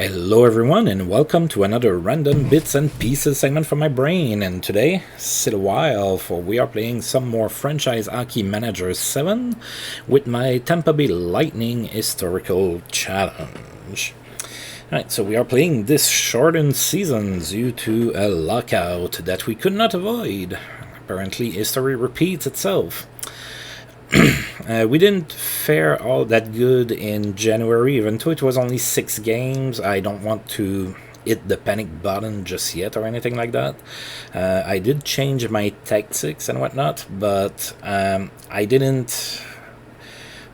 Hello everyone and welcome to another random bits and pieces segment from my brain, and today, sit a while for we are playing some more Franchise Hockey Manager 7 with my Tampa Bay Lightning Historical Challenge. Alright, so we are playing this shortened season due to a lockout that we could not avoid. Apparently history repeats itself. We didn't fare all that good in January, even though it was only 6 games. I don't want to hit the panic button just yet or anything like that. I did change my tactics and whatnot, but I didn't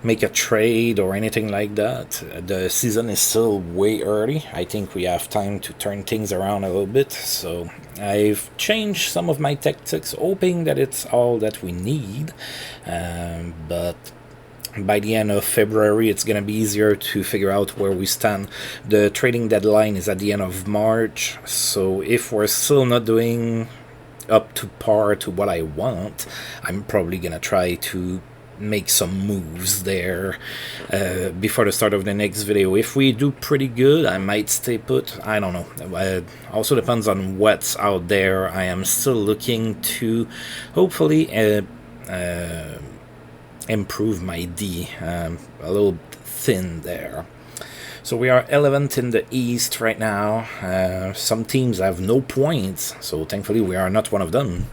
make a trade or anything like that. The season is still way early. I think we have time to turn things around a little bit, so I've changed some of my tactics, hoping that it's all that we need. But by the end of February, it's going to be easier to figure out where we stand. The trading deadline is at the end of March, so if we're still not doing up to par to what I want, I'm probably going to try to make some moves there before the start of the next video. If we do pretty good, I might stay put. I don't know. Also depends on what's out there. I am still looking to hopefully improve my D. A little thin there. So we are 11th in the East right now. Some teams have no points, so thankfully we are not one of them.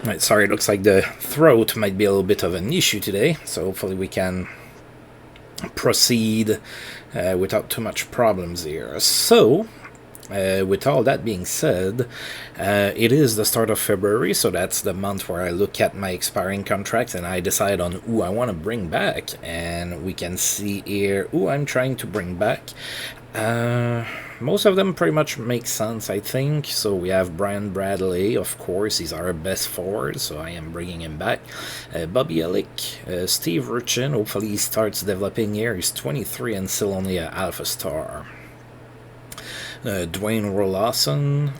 Right, sorry, it looks like the throat might be a little bit of an issue today, so hopefully we can proceed without too much problems here. So, with all that being said, it is the start of February, so that's the month where I look at my expiring contracts and I decide on who I want to bring back. And we can see here who I'm trying to bring back. Most of them pretty much make sense, I think. So we have Brian Bradley, of course, he's our best forward, so I am bringing him back. Bobby Elick, Steve Ruchin, hopefully he starts developing here. He's 23 and still only a alpha star. Dwayne Roloson,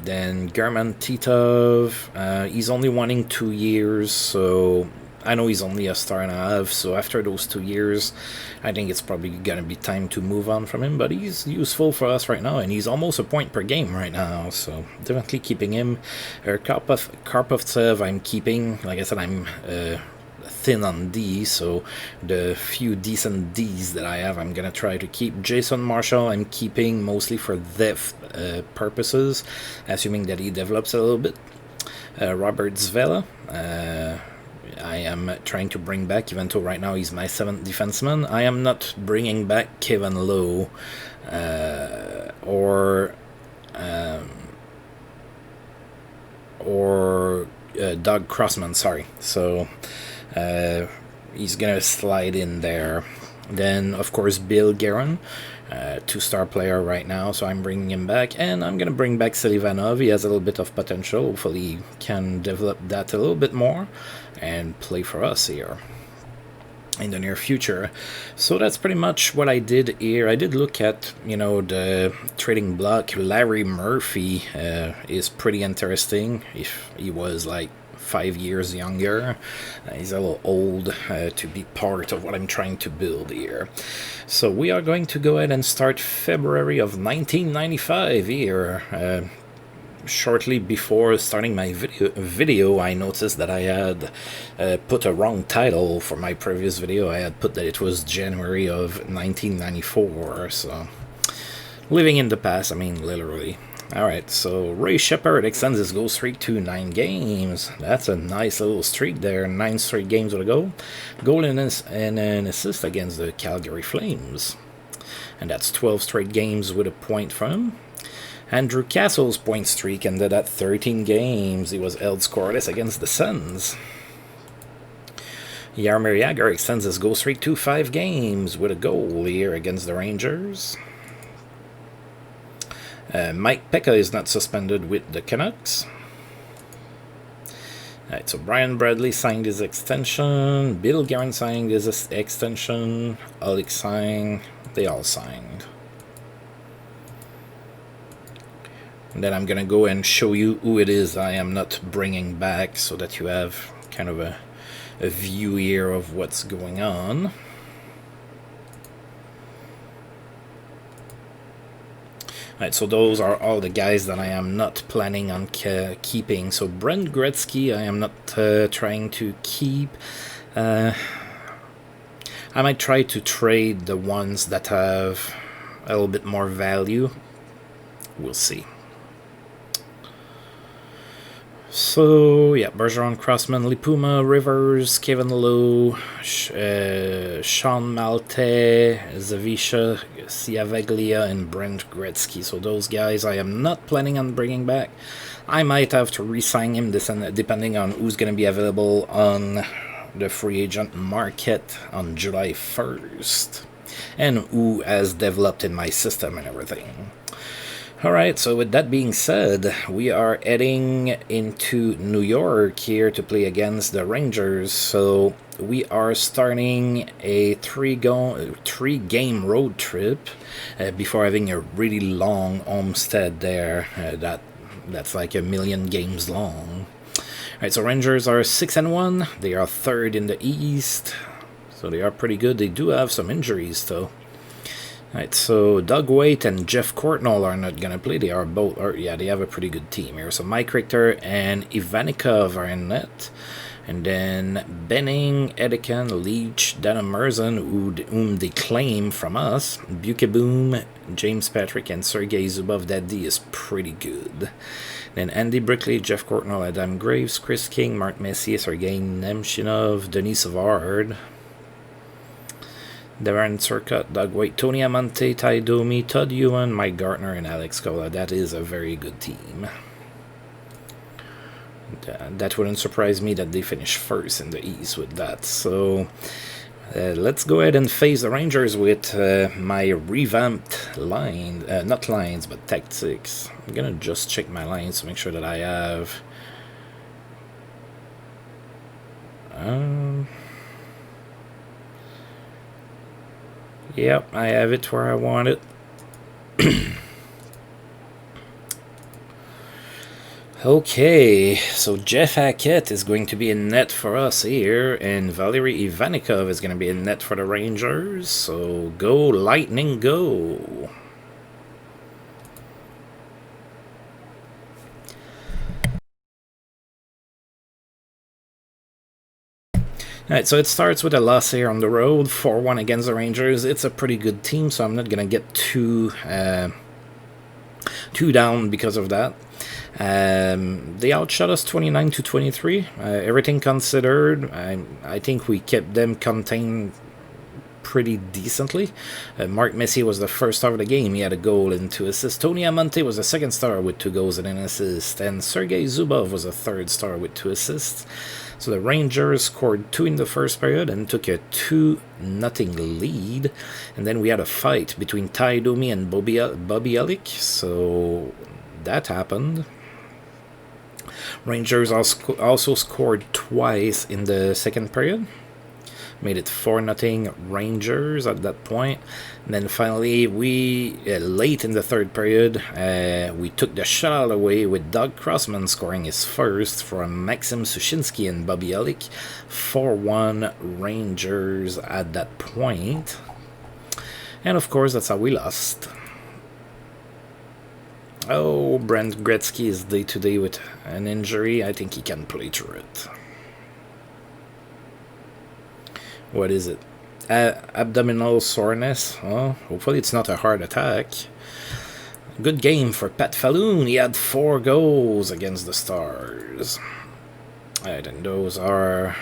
then German Titov, he's only wanting 2 years, so I know he's only a star and a half, so after those 2 years, I think it's probably gonna be time to move on from him, but he's useful for us right now, and he's almost a point per game right now, so definitely keeping him. Karpovtsev I'm keeping. Like I said, I'm thin on D, so the few decent Ds that I have, I'm gonna try to keep. Jason Marshall I'm keeping mostly for depth purposes, assuming that he develops a little bit. Robert Zvela, I am trying to bring back, even though right now he's my 7th defenseman. I am not bringing back Kevin Lowe or Doug Crossman, sorry. So he's gonna slide in there. Then of course Bill Guerin, 2-star player right now, so I'm bringing him back, and I'm gonna bring back Selivanov. He has a little bit of potential. Hopefully he can develop that a little bit more and play for us here in the near future. So that's pretty much what I did here. I did look at, the trading block. Larry Murphy is pretty interesting. If he was like 5 years younger, he's a little old to be part of what I'm trying to build here. So we are going to go ahead and start February of 1995 here. Shortly before starting my video, I noticed that I had put a wrong title for my previous video. I had put that it was January of 1994, so living in the past, I mean literally. Alright, so Ray Shepard extends his goal streak to 9 games. That's a nice little streak there. 9 straight games with a goal and an assist against the Calgary Flames. And that's 12 straight games with a point from him. Andrew Castle's point streak ended at 13 games. He was held scoreless against the Sens. Jaromir Jagr extends his goal streak to 5 games with a goal here against the Rangers. Mike Pekka is not suspended with the Canucks. Alright, so Brian Bradley signed his extension. Bill Guerin signed his extension. Alec signed. They all signed. And then I'm gonna go and show you who it is I am not bringing back, so that you have kind of a view here of what's going on. Alright, so those are all the guys that I am not planning on keeping. So Brent Gretzky, I am not trying to keep. I might try to trade the ones that have a little bit more value. We'll see. So, yeah, Bergeron, Crossman, Lipuma, Rivers, Kevin Lowe, Sean Malte, Zavisha, Ciaveglia, and Brent Gretzky. So those guys I am not planning on bringing back. I might have to re-sign him depending on who's going to be available on the free agent market on July 1st. And who has developed in my system and everything. Alright, so with that being said, we are heading into New York here to play against the Rangers. So we are starting a three-game road trip before having a really long homestead there. That's like 1,000,000 games long. Alright, so Rangers are 6-1. They are 3rd in the East. So they are pretty good. They do have some injuries though. Alright, so Doug Waite and Jeff Courtnall are not going to play. They are both, they have a pretty good team here. So Mike Richter and Ivanikov are in net. And then Benning, Edekin, Leach, Dana Merzen, whom they claim from us. Bukeboom, James Patrick, and Sergei Zubov. That D is pretty good. Then Andy Brickley, Jeff Courtnall, Adam Graves, Chris King, Mark Messier, Sergei Nemchinov, Denis Savard, Darren Turcotte, Doug White, Tony Amante, Ty Domi, Todd Ewan, Mike Gartner, and Alex Cola. That is a very good team. That wouldn't surprise me that they finish first in the East with that. So let's go ahead and face the Rangers with my revamped line. Not lines, but tactics. I'm going to just check my lines to make sure that I have... Yep, I have it where I want it. Okay, so Jeff Hackett is going to be in net for us here, and Valery Ivanikov is going to be in net for the Rangers. So go Lightning, go! Alright, so it starts with a loss here on the road, 4-1 against the Rangers. It's a pretty good team, so I'm not going to get too down because of that. They outshot us 29-23. Everything considered, I think we kept them contained pretty decently. Mark Messier was the first star of the game. He had a goal and 2 assists. Tony Amante was the second star with 2 goals and an assist. And Sergei Zubov was the third star with 2 assists. So the Rangers scored 2 in the first period and took a 2-0 lead. And then we had a fight between Ty Domi and Bobby Elick. So that happened. Rangers also scored twice in the second period. Made it 4-0 Rangers at that point. And then finally, we late in the third period, we took the shutout away with Doug Crossman scoring his first from Maxim Sushinsky and Bobby Elick. 4-1 Rangers at that point. And of course, that's how we lost. Oh, Brent Gretzky is day-to-day with an injury. I think he can play through it. What is it? Abdominal soreness. Oh, hopefully it's not a heart attack. Good game for Pat Falloon. He had 4 goals against the Stars. Alright, and those are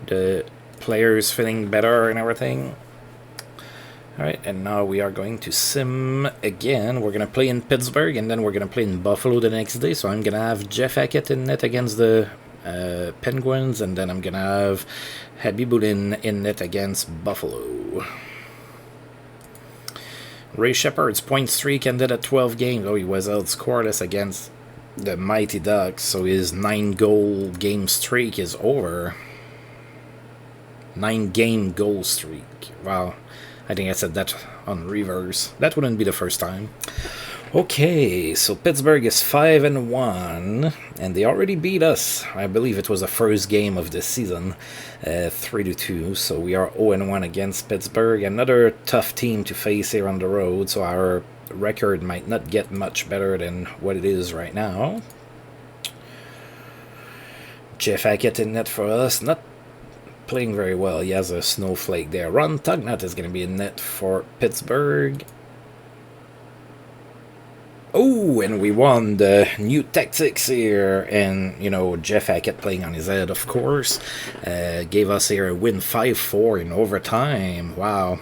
the players feeling better and everything. Alright, and now we are going to sim again. We're going to play in Pittsburgh, and then we're going to play in Buffalo the next day. So I'm going to have Jeff Hackett in net against the Penguins, and then I'm going to have Habibulin in net against Buffalo. Ray Shepard's point streak ended at 12 games. Oh, he was out scoreless against the Mighty Ducks, so his 9-goal game streak is over. 9-game goal streak. Wow. I think I said that on reverse. That wouldn't be the first time. Okay, so Pittsburgh is 5-1, and they already beat us. I believe it was the first game of the season, 3-2. So we are 0-1 against Pittsburgh. Another tough team to face here on the road. So our record might not get much better than what it is right now. Jeff Hackett in net for us, not playing very well. He has a snowflake there. Ron Tugnut is going to be in net for Pittsburgh. Oh, and we won the new tactics here, and, you know, Jeff Hackett playing on his head, of course, gave us here a win 5-4 in overtime. Wow.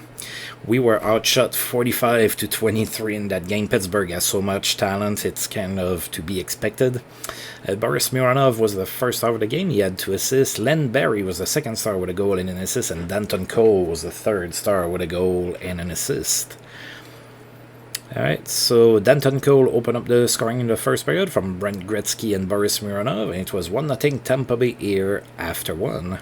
We were outshot 45-23 in that game. Pittsburgh has so much talent, it's kind of to be expected. Boris Mironov was the first star of the game. He had 2 assists. Len Barry was the second star with a goal and an assist, and Danton Cole was the third star with a goal and an assist. Alright, so Danton Cole opened up the scoring in the first period from Brent Gretzky and Boris Mironov, and it was 1-0 Tampa Bay here after 1.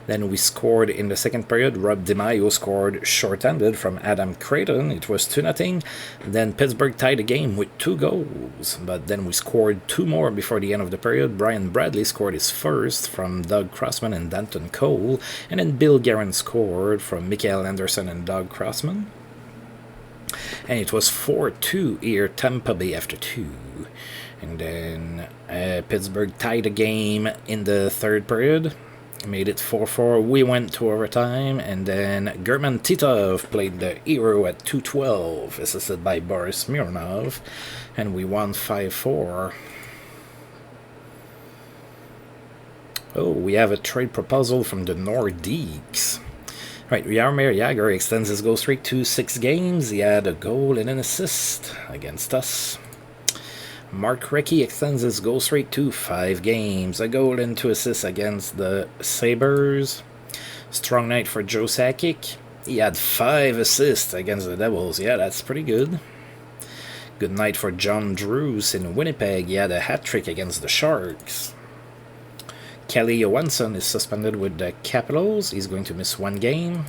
Then we scored in the second period. Rob DiMaio scored short-handed from Adam Creighton. It was 2-0. Then Pittsburgh tied the game with 2 goals, but then we scored 2 more before the end of the period. Brian Bradley scored his first from Doug Crossman and Danton Cole, and then Bill Guerin scored from Mikael Anderson and Doug Crossman. And it was 4-2 here, Tampa Bay after 2. And then Pittsburgh tied the game in the third period. Made it 4-4. We went to overtime. And then German Titov played the hero at 2:12, assisted by Boris Mironov. And we won 5-4. Oh, we have a trade proposal from the Nordiques. Right, Jaromir Jagr extends his goal streak to 6 games. He had a goal and an assist against us. Mark Recchi extends his goal streak to 5 games. A goal and 2 assists against the Sabres. Strong night for Joe Sakic. He had 5 assists against the Devils. Yeah, that's pretty good. Good night for John Drews in Winnipeg. He had a hat-trick against the Sharks. Kelly Johansson is suspended with the Capitals. He's going to miss 1 game.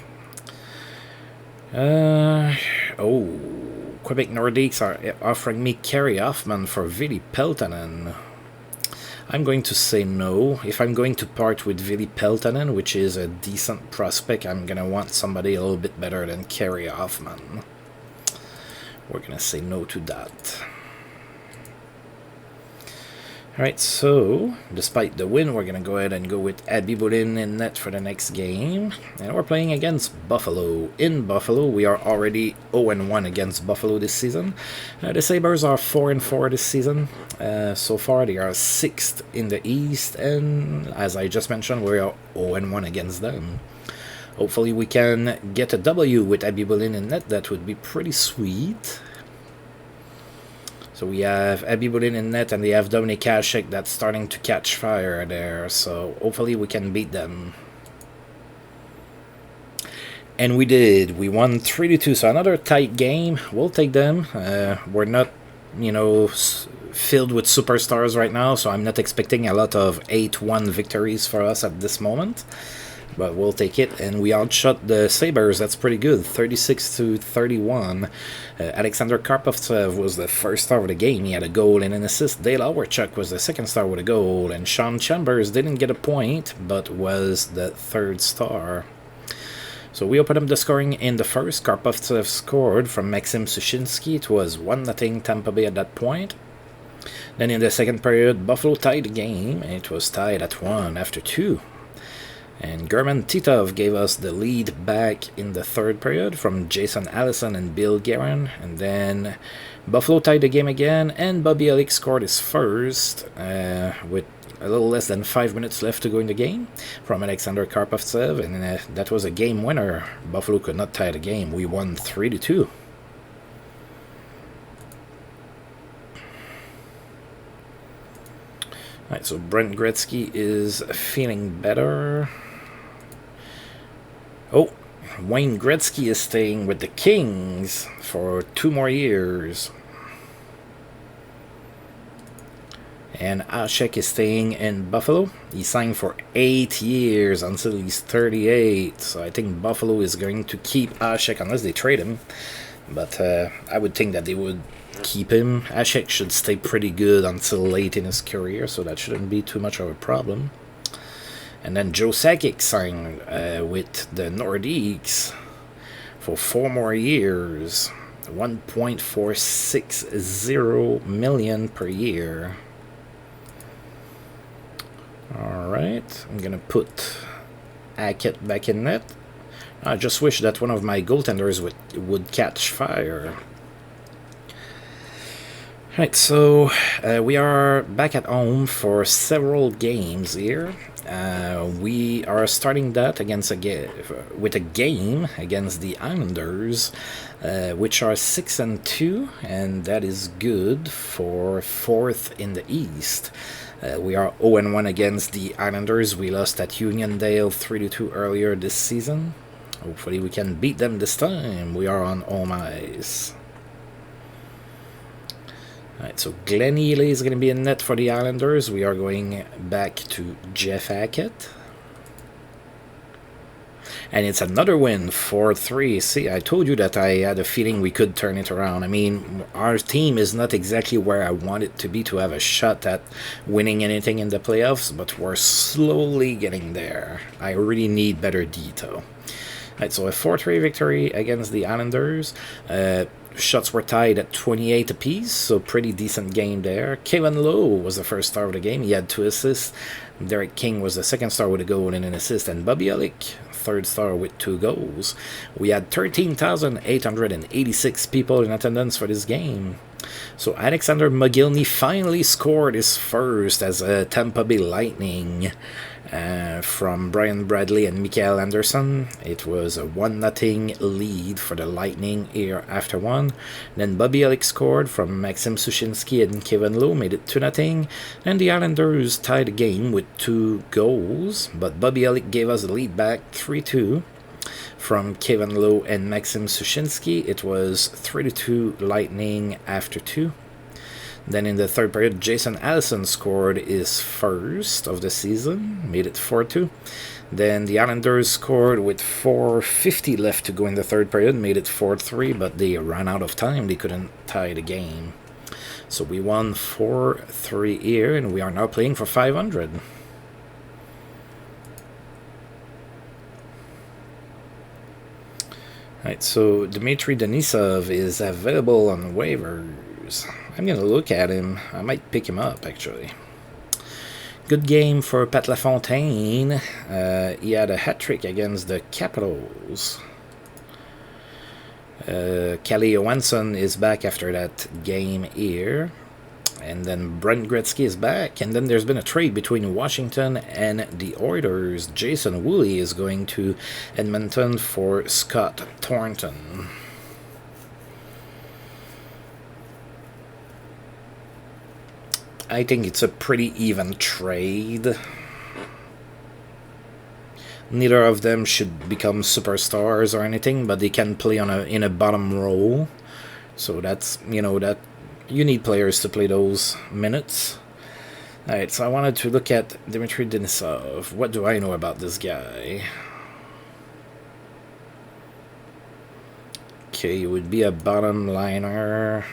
Quebec Nordiques are offering me Kerry Hoffman for Vili Peltonen. I'm going to say no. If I'm going to part with Vili Peltonen, which is a decent prospect, I'm going to want somebody a little bit better than Kerry Hoffman. We're going to say no to that. Alright, so, despite the win, we're going to go ahead and go with Abby Boudin in net for the next game. And we're playing against Buffalo. In Buffalo, we are already 0-1 against Buffalo this season. The Sabres are 4-4 this season. So far, they are 6th in the East, and as I just mentioned, we are 0-1 against them. Hopefully we can get a W with Abby Boudin in net. That would be pretty sweet. So we have Abby Boudin in net, and they have Dominik Hasek that's starting to catch fire there. So hopefully we can beat them. And we did. We won 3-2. So another tight game. We'll take them. We're not, you know, filled with superstars right now, so I'm not expecting a lot of 8-1 victories for us at this moment. But we'll take it, and we outshot the Sabres. That's pretty good, 36-31. Alexander Karpovtsev was the first star of the game. He had a goal and an assist. Dale Auerchuk was the second star with a goal, and Sean Chambers didn't get a point, but was the third star. So we opened up the scoring in the first. Karpovtsev scored from Maxim Sushinsky. It was 1-0 Tampa Bay at that point. Then in the second period, Buffalo tied the game, and it was tied at 1 after 2. And German Titov gave us the lead back in the third period from Jason Allison and Bill Guerin. And then Buffalo tied the game again, and Bobby Elick scored his first with a little less than 5 minutes left to go in the game from Alexander Karpovtsev. And that was a game winner. Buffalo could not tie the game. We won 3-2. Alright, so Brent Gretzky is feeling better. Oh, Wayne Gretzky is staying with the Kings for 2 more years. And Hasek is staying in Buffalo. He signed for 8 years until he's 38. So I think Buffalo is going to keep Hasek unless they trade him. But I would think that they would keep him. Ashik should stay pretty good until late in his career, so that shouldn't be too much of a problem. And then Joe Sakic signed with the Nordiques for 4 more years, 1.460 million per year. All right, I'm gonna put Hackett back in net. I just wish that one of my goaltenders would catch fire. Right, so we are back at home for several games here. We are starting that with a game against the Islanders, which are 6-2, and that is good for 4th in the East. We are 0-1 against the Islanders. We lost at Uniondale 3-2 earlier this season. Hopefully we can beat them this time. We are on home ice. Alright, so Glenn Ely is going to be in net for the Islanders. We are going back to Jeff Hackett. And it's another win, 4-3. See, I told you that I had a feeling we could turn it around. I mean, our team is not exactly where I want it to be to have a shot at winning anything in the playoffs, but we're slowly getting there. I really need better detail. Alright, so a 4-3 victory against the Islanders. Shots were tied at 28 apiece, so pretty decent game there. Kevin Lowe was the first star of the game. He had 2 assists. Derek King was the second star with a goal and an assist. And Bobby Elick, third star with 2 goals. We had 13,886 people in attendance for this game. So Alexander Mogilny finally scored his first as a Tampa Bay Lightning. From Brian Bradley and Mikael Anderson. It was a 1-0 lead for the Lightning here after 1. Then Bobby Elick scored from Maxim Sushinsky and Kevin Lowe, made it 2-0. And the Islanders tied the game with 2 goals, but Bobby Elick gave us the lead back 3-2. From Kevin Lowe and Maxim Sushinsky, it was 3-2 Lightning after 2. Then in the third period, Jason Allison scored his first of the season, made it 4-2. Then the Islanders scored with 4:50 left to go in the third period, made it 4-3, but they ran out of time. They couldn't tie the game. So we won 4-3 here, and we are now playing for 500. Alright, so Dmitry Denisov is available on waivers. I'm going to look at him. I might pick him up, actually. Good game for Pat LaFontaine. He had a hat-trick against the Capitals. Kalle Johansson is back after that game here. And then Brent Gretzky is back. And then there's been a trade between Washington and the Oilers. Jason Woolley is going to Edmonton for Scott Thornton. I think it's a pretty even trade. Neither of them should become superstars or anything, but they can play in a bottom role. So that's, that you need players to play those minutes. Alright, so I wanted to look at Dmitry Denisov. What do I know about this guy? Okay, he would be a bottom liner.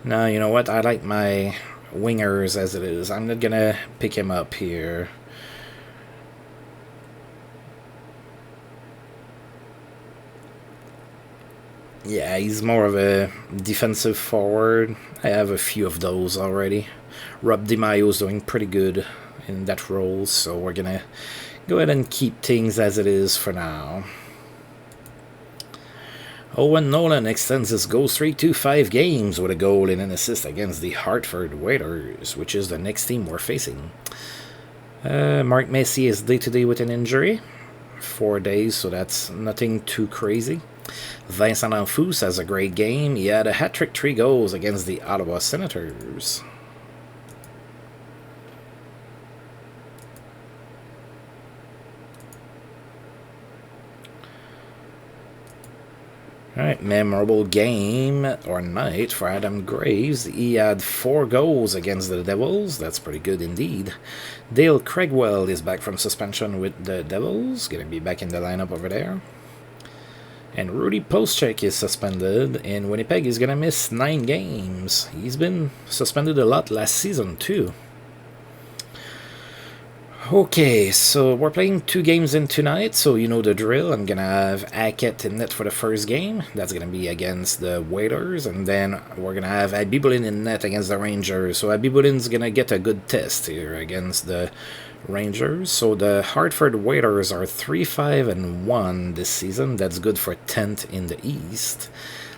No, you know what? I like my wingers as it is. I'm not gonna pick him up here. Yeah, he's more of a defensive forward. I have a few of those already. Rob DiMaio's doing pretty good in that role, so we're gonna go ahead and keep things as it is for now. Owen Nolan extends his goal streak to 5 games with a goal and an assist against the Hartford Whalers, which is the next team we're facing. Mark Messier is day-to-day with an injury. 4 days, so that's nothing too crazy. Vincent Anfous has a great game. He had a hat-trick, 3 goals against the Ottawa Senators. Alright, memorable game or night for Adam Graves. He had 4 goals against the Devils. That's pretty good indeed. Dale Craigwell is back from suspension with the Devils. Gonna be back in the lineup over there. And Rudy Postchek is suspended. In Winnipeg, he's gonna miss 9 games. He's been suspended a lot last season too. Okay, so we're playing 2 games in tonight, so you know the drill. I'm gonna have Hackett in net for the first game. That's gonna be against the Waiters, and then we're gonna have Abibulin in net against the Rangers. So Abibulin's gonna get a good test here against the Rangers. So the Hartford Waiters are 3-5-1 this season. That's good for 10th in the East.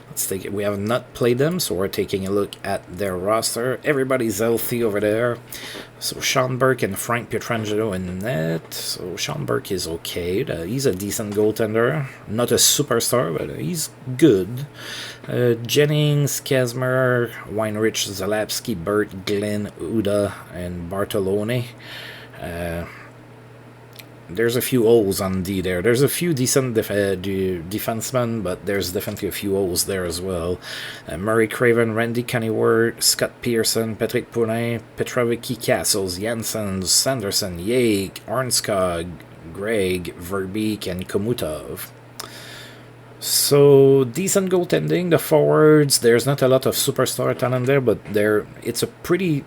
Let's take it. We have not played them, so we're taking a look at their roster. Everybody's healthy over there. So Sean Burke and Frank Pietrangelo in net. So Sean Burke is okay. He's a decent goaltender. Not a superstar, but he's good. Jennings, Kazmer, Weinrich, Zalapski, Burt, Glenn, Uda, and Bartolone. There's a few holes on D there. There's a few decent defensemen, but there's definitely a few holes there as well. Murray Craven, Randy Connyward, Scott Pearson, Patrick Poulin, Petrovicki, Castles, Janssen, Sanderson, Yake, Arnskog, Greg, Verbeek, and Komutov. So, decent goaltending. The forwards, there's not a lot of superstar talent there, but it's a pretty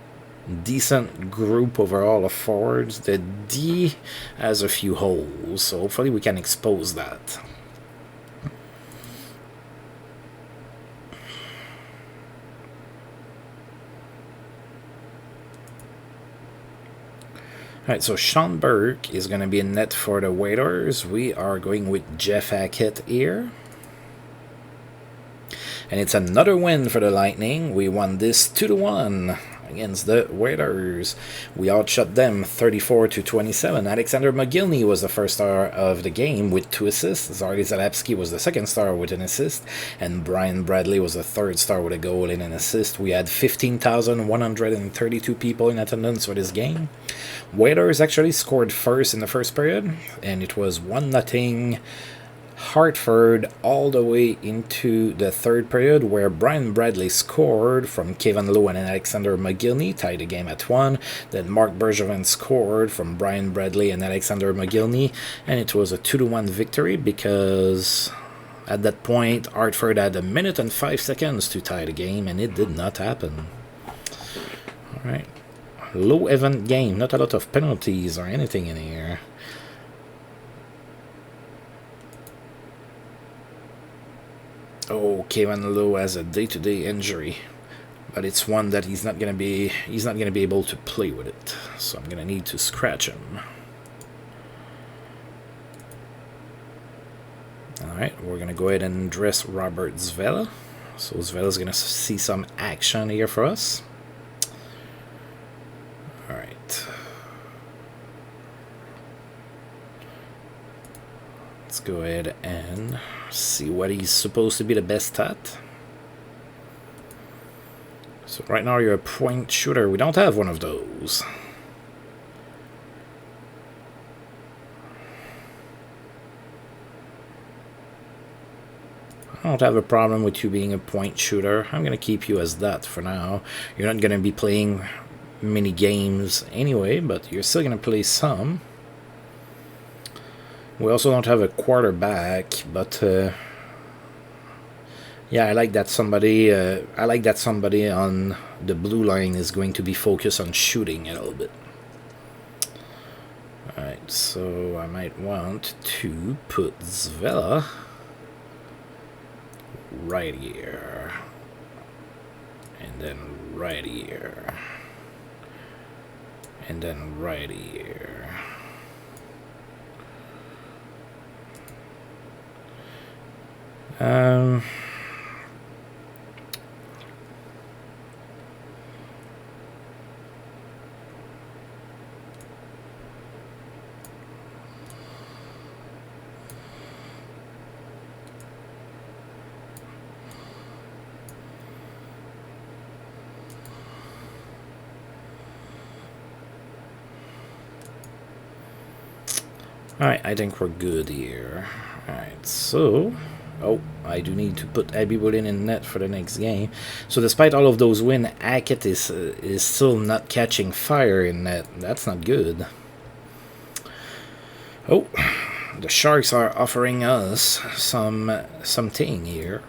decent group overall of forwards. The D has a few holes, so hopefully we can expose that. Alright, so Sean Burke is going to be in net for the Waiters. We are going with Jeff Hackett here. And it's another win for the Lightning. We won this 2-1 against the Waiters. We outshot them 34-27. Alexander McGillney was the first star of the game with 2 assists. Zardy Zalapski was the second star with an assist. And Brian Bradley was the third star with a goal and an assist. We had 15,132 people in attendance for this game. Waiters actually scored first in the first period, and it was 1-0 Hartford all the way into the third period, where Brian Bradley scored from Kevin Lowe and Alexander McGillney, tied the game at 1. Then Mark Bergevin scored from Brian Bradley and Alexander McGillney, and it was a 2-1 victory because at that point Hartford had 1 minute and 5 seconds to tie the game, and it did not happen. Alright, low event game, not a lot of penalties or anything in here. Oh, Kevin Lowe has a day-to-day injury, but it's one that he's not gonna be able to play with it. So I'm gonna need to scratch him. All right, we're gonna go ahead and dress Robert Zvela. So Zvela's gonna see some action here for us. All right. Let's go ahead and see what he's supposed to be the best at. So right now you're a point shooter. We don't have one of those. I don't have a problem with you being a point shooter. I'm going to keep you as that for now. You're not going to be playing many games anyway, but you're still going to play some. We also don't have a quarterback, but yeah, I like that somebody on the blue line is going to be focused on shooting a little bit. Alright, so I might want to put Zvela right here, and then right here, and then right here. Alright, I think we're good here. Alright, so Oh, I do need to put Abby Bullen in net for the next game. So despite all of those wins, Hackett is still not catching fire in net. That's not good. Oh, the Sharks are offering us something here.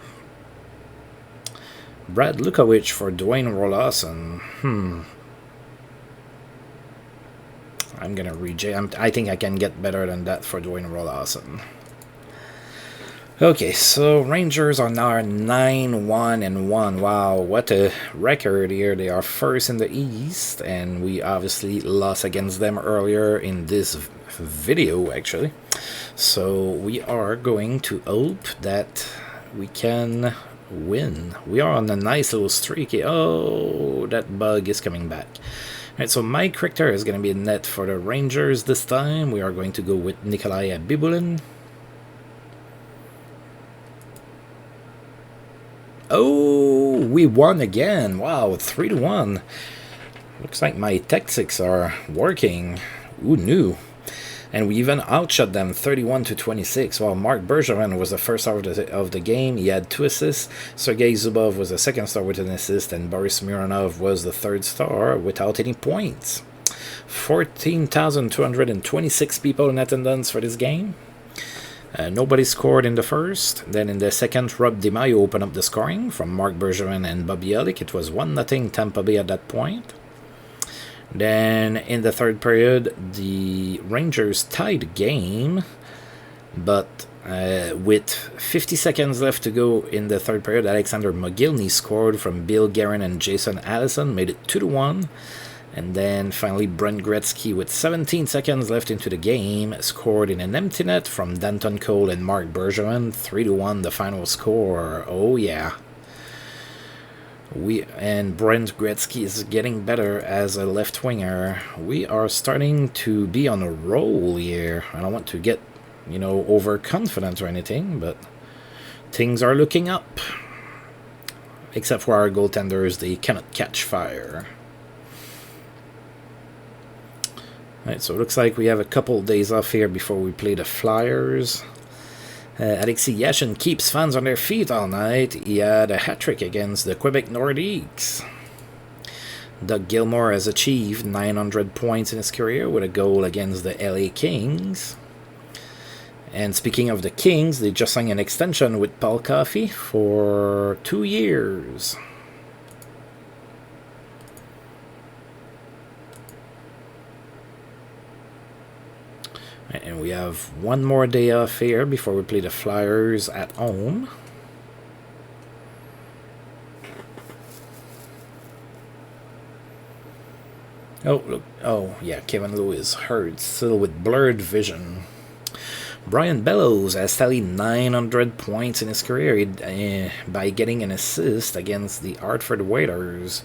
Brad Lukowicz for Dwayne Roloson. I'm gonna reject. I think I can get better than that for Dwayne Roloson. Okay, so Rangers are now 9-1-1. Wow, what a record here. They are first in the East, and we obviously lost against them earlier in this video, actually. So we are going to hope that we can win. We are on a nice little streak. Oh, that bug is coming back. Alright, so Mike Richter is going to be in net for the Rangers this time. We are going to go with Nikolai Bibulin. Oh, we won again. Wow, 3-1. Looks like my tactics are working. Who knew? And we even outshot them 31-26. While Mark Bergevin was the first star of the game, he had 2 assists. Sergei Zubov was the second star with an assist, and Boris Mironov was the third star without any points. 14,226 people in attendance for this game. Nobody scored in the first. Then in the second, Rob DiMaio opened up the scoring from Mark Bergevin and Bobby Elick. It was 1-0 Tampa Bay at that point. Then in the third period, the Rangers tied the game, but with 50 seconds left to go in the third period, Alexander Mogilny scored from Bill Guerin and Jason Allison, made it 2-1. And then finally Brent Gretzky, with 17 seconds left into the game, scored in an empty net from Danton Cole and Mark Bergevin. 3-1 the final score. Oh yeah. And Brent Gretzky is getting better as a left winger. We are starting to be on a roll here. I don't want to get, overconfident or anything, but things are looking up. Except for our goaltenders, they cannot catch fire. Right, so it looks like we have a couple days off here before we play the Flyers. Alexei Yashin keeps fans on their feet all night. He had a hat-trick against the Quebec Nordiques. Doug Gilmour has achieved 900 points in his career with a goal against the LA Kings. And speaking of the Kings, they just signed an extension with Paul Coffey for 2 years. And we have one more day off here before we play the Flyers at home. Oh, look. Oh, yeah, Kevin Lowe is hurt, still with blurred vision. Brian Bellows has tallied 900 points in his career by getting an assist against the Hartford Whalers.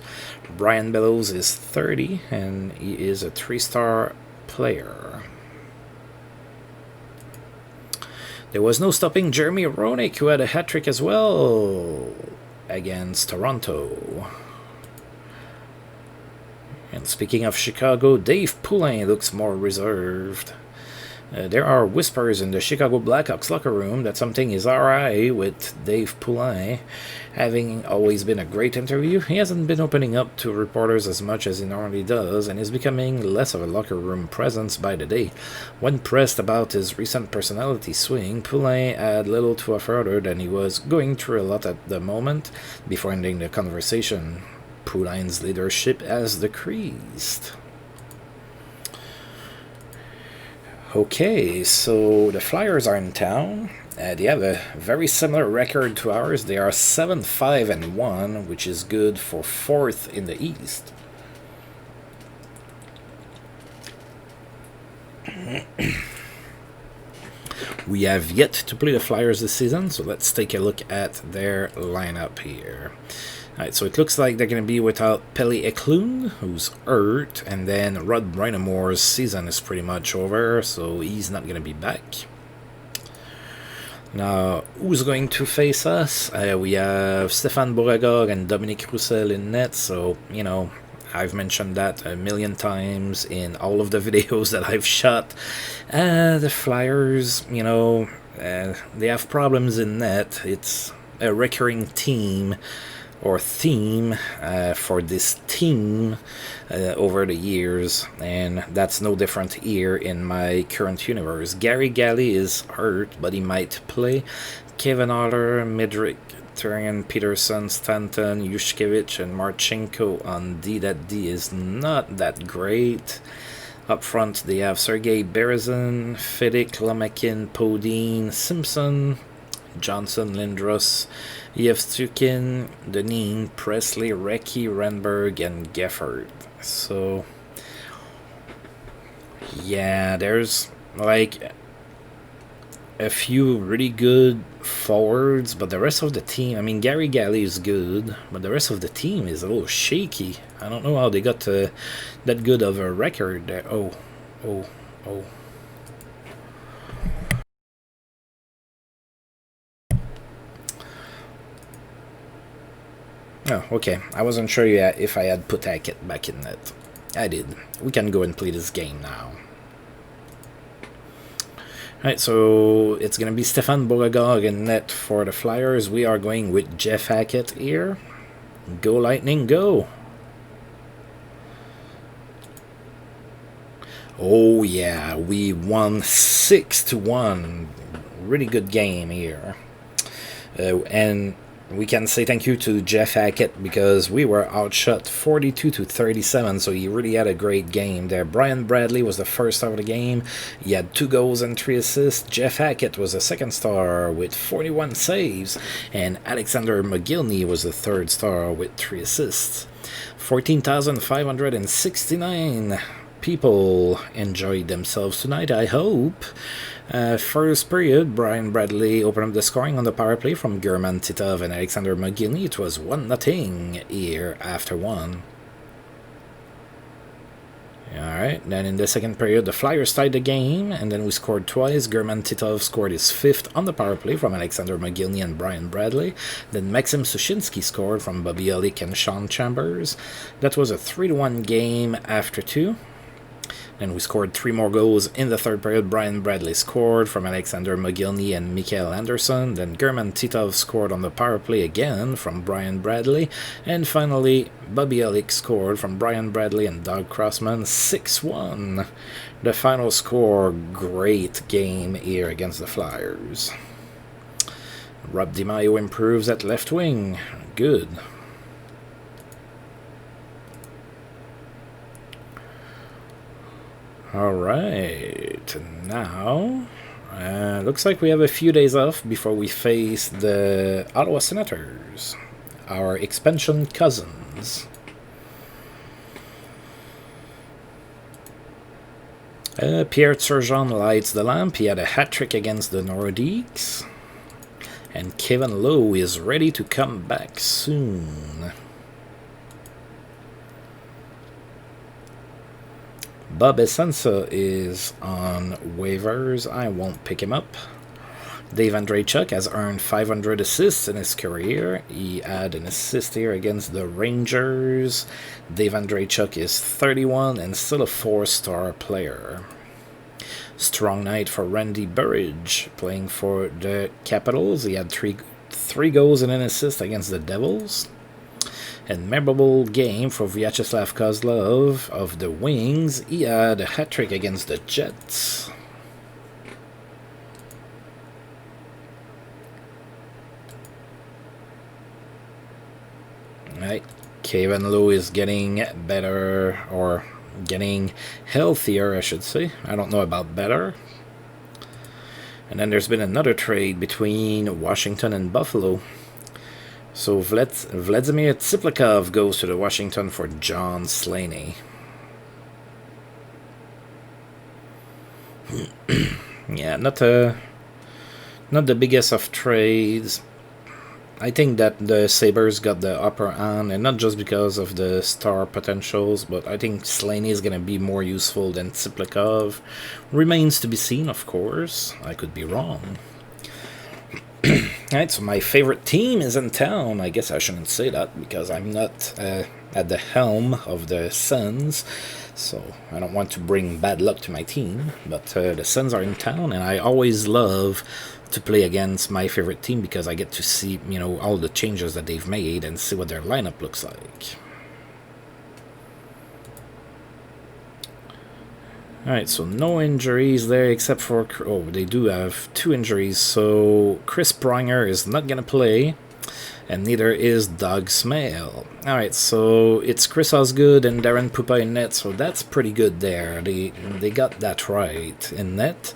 Brian Bellows is 30, and he is a 3-star player. There was no stopping Jeremy Roenick, who had a hat-trick as well against Toronto. And speaking of Chicago, Dave Poulin looks more reserved. There are whispers in the Chicago Blackhawks locker room that something is alright with Dave Poulin. Having always been a great interview, he hasn't been opening up to reporters as much as he normally does, and is becoming less of a locker room presence by the day. When pressed about his recent personality swing, Poulin had little to offer other than he was going through a lot at the moment. Before ending the conversation, Poulin's leadership has decreased. Okay, so the Flyers are in town. They have a very similar record to ours. They are 7-5-1, which is good for 4th in the East. We have yet to play the Flyers this season, so let's take a look at their lineup here. Alright, so it looks like they're going to be without Pelle Eklund, who's hurt, and then Rod Brind'Amour's season is pretty much over, so he's not going to be back. Now, who's going to face us? We have Stefan Beauregard and Dominique Roussel in net, so, I've mentioned that a million times in all of the videos that I've shot. The Flyers, you know, they have problems in net. It's a recurring theme for this team over the years, and that's no different here in my current universe. Gary Galley is hurt, but he might play. Kevin Otter, Midrick, Turian, Peterson, Stanton, Yushkevich, and Marchenko on D. That D is not that great. Up front, they have Sergei Berezin, Fedek, Lomakin, Podine, Simpson, Johnson, Lindros, Yevstukin, Deneen, Presley, Recchi, Renberg, and Gefford. So, yeah, there's like a few really good forwards, but the rest of the team, I mean, Gary Galley is good, but the rest of the team is a little shaky. I don't know how they got that good of a record there. Oh. Oh, okay. I wasn't sure if I had put Hackett back in net. I did. We can go and play this game now. Alright, so it's going to be Stefan Beauregard in net for the Flyers. We are going with Jeff Hackett here. Go Lightning, go! Oh yeah, we won 6-1. Really good game here. And we can say thank you to Jeff Hackett because we were outshot 42-37, so he really had a great game there. Brian Bradley was the first star of the game. He had 2 goals and 3 assists. Jeff Hackett was the second star with 41 saves, and Alexander McGillney was the third star with 3 assists. 14,569 people enjoyed themselves tonight, I hope. First period, Brian Bradley opened up the scoring on the power play from German Titov and Alexander McGillney. It was 1-0 here after 1. Alright, then in the second period, the Flyers tied the game, and then we scored twice. German Titov scored his 5th on the power play from Alexander McGillney and Brian Bradley. Then Maxim Sushinsky scored from Bobby Olick and Sean Chambers. That was a 3-1 game after 2. Then we scored 3 more goals in the third period. Brian Bradley scored from Alexander McGillney and Mikael Anderson. Then German Titov scored on the power play again from Brian Bradley. And finally, Bobby Olick scored from Brian Bradley and Doug Crossman. 6-1. The final score, great game here against the Flyers. Rob DiMaio improves at left wing. Good. Alright, now looks like we have a few days off before we face the Ottawa Senators, our expansion cousins. Pierre Turgeon lights the lamp. He had a hat-trick against the Nordiques. And Kevin Lowe is ready to come back soon. Bob Essensa is on waivers. I won't pick him up. Dave Andreychuk has earned 500 assists in his career. He had an assist here against the Rangers. Dave Andreychuk is 31 and still a 4-star player. Strong night for Randy Burridge playing for the Capitals. He had three goals and an assist against the Devils. And memorable game for Vyacheslav Kozlov of the Wings. He had a hat-trick against the Jets. Right, Kevin Lowe is getting better, or getting healthier, I should say. I don't know about better. And then there's been another trade between Washington and Buffalo. So Vladimir Tsiplikov goes to the Washington for John Slaney. Yeah, not the biggest of trades. I think that the Sabres got the upper hand, and not just because of the star potentials, but I think Slaney is going to be more useful than Tsiplikov. Remains to be seen, of course. I could be wrong. Alright, so my favorite team is in town. I guess I shouldn't say that because I'm not at the helm of the Suns, so I don't want to bring bad luck to my team. But the Suns are in town, and I always love to play against my favorite team because I get to see, you know, all the changes that they've made and see what their lineup looks like. Alright, so no injuries there except for... Oh, they do have 2 injuries, so Chris Pronger is not going to play, and neither is Doug Smale. Alright, so it's Chris Osgood and Darren Pupa in net, so that's pretty good there. They got that right in net.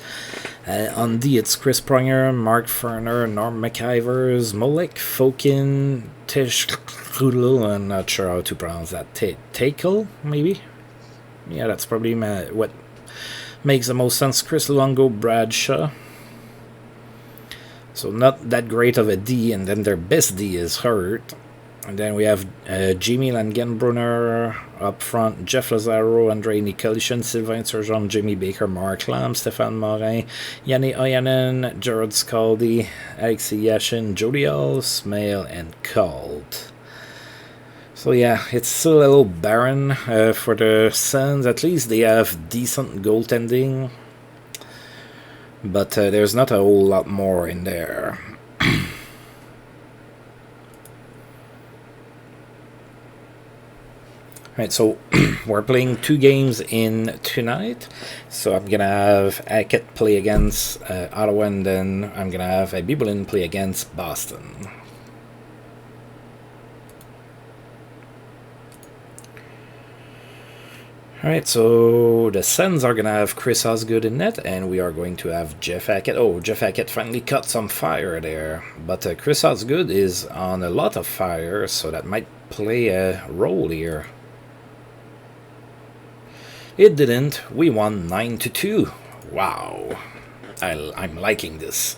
On D, it's Chris Pronger, Mark Ferner, Norm McIvers, Molek Fokin, Tish Krudl, I'm not sure how to pronounce that, Takel, maybe? Yeah, that's probably what makes the most sense. Chris Longo, Bradshaw. So not that great of a D, and then their best D is hurt. And then we have Jamie Langenbrunner up front, Jeff Lazaro, Andrei Nikolic, Sylvain Surgeon, Jimmy Baker, Mark Lamb, Stéphane Morin, Yanni Oyanen, Gerard Scaldi, Alexei Yashin, Jody Hall, Smale, and Colt. So yeah, it's still a little barren for the Suns. At least they have decent goaltending, but there's not a whole lot more in there. Right, so we're playing 2 games in tonight. So I'm gonna have Hackett play against Ottawa, and then I'm gonna have Bibolin play against Boston. Alright, so the Suns are going to have Chris Osgood in net, and we are going to have Jeff Hackett. Oh, Jeff Hackett finally caught some fire there, but Chris Osgood is on a lot of fire, so that might play a role here. It didn't. We won 9-2. Wow. I'm liking this.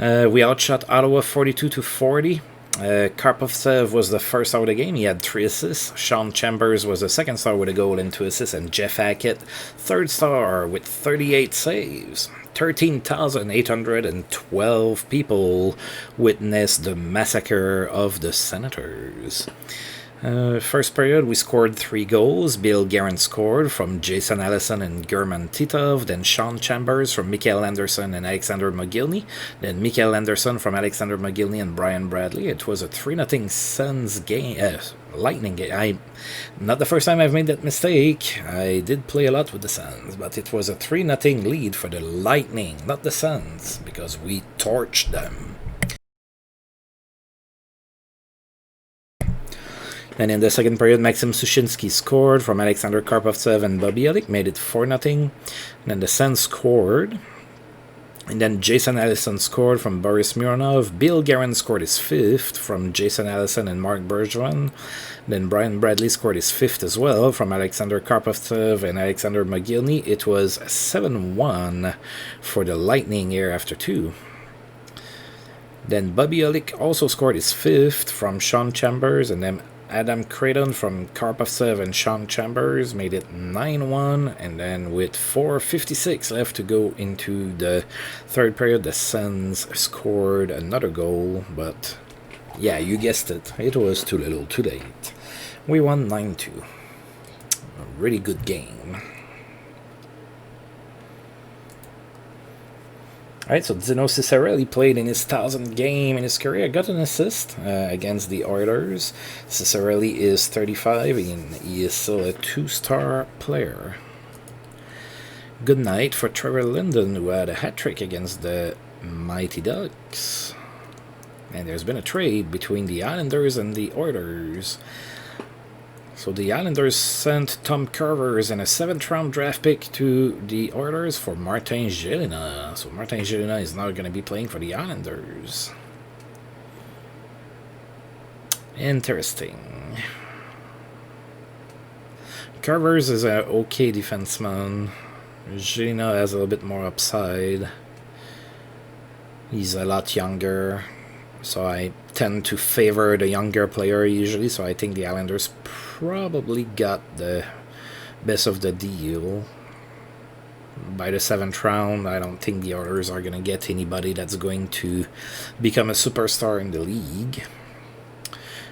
We outshot Ottawa 42-40. Karpovtsev was the first star of the game. He had 3 assists. Sean Chambers was the second star with a goal and 2 assists. And Jeff Hackett, third star with 38 saves. 13,812 people witnessed the massacre of the Senators. First period, we scored 3 goals. Bill Guerin scored from Jason Allison and German Titov. Then Sean Chambers from Mikael Anderson and Alexander Mogilny. Then Mikael Anderson from Alexander Mogilny and Brian Bradley. It was a 3-0 Suns game, Lightning game. Not the first time I've made that mistake. I did play a lot with the Suns, but it was a 3-0 lead for the Lightning, not the Suns, because we torched them. And in the second period, Maxim Sushinsky scored from Alexander Karpovtsev and Bobby Olik, made it 4-0. And then the Suns scored. And then Jason Allison scored from Boris Mironov. Bill Guerin scored his 5th from Jason Allison and Mark Bergevin. Then Brian Bradley scored his 5th as well from Alexander Karpovtsev and Alexander Mogilny. It was 7-1 for the Lightning here after 2. Then Bobby Olik also scored his 5th from Sean Chambers, and then Adam Creighton from Karpovtsev and Sean Chambers made it 9-1, and then with 4:56 left to go into the third period, the Suns scored another goal, but yeah, you guessed it, it was too little too late. We won 9-2. A really good game. Alright, so Dino Ciccarelli played in his 1000th game in his career, got an assist against the Oilers. Ciccarelli is 35 and he is still a 2-star player. Good night for Trevor Linden, who had a hat-trick against the Mighty Ducks. And there's been a trade between the Islanders and the Oilers. So the Islanders sent Tom Curvers and a 7th-round draft pick to the Oilers for Martin Gélina. So Martin Gélina is now going to be playing for the Islanders. Interesting. Curvers is an okay defenseman. Gélina has a little bit more upside. He's a lot younger, so I tend to favor the younger player usually, so I think the Islanders probably got the best of the deal. by the 7th round. I don't think the Oilers are going to get anybody that's going to become a superstar in the league.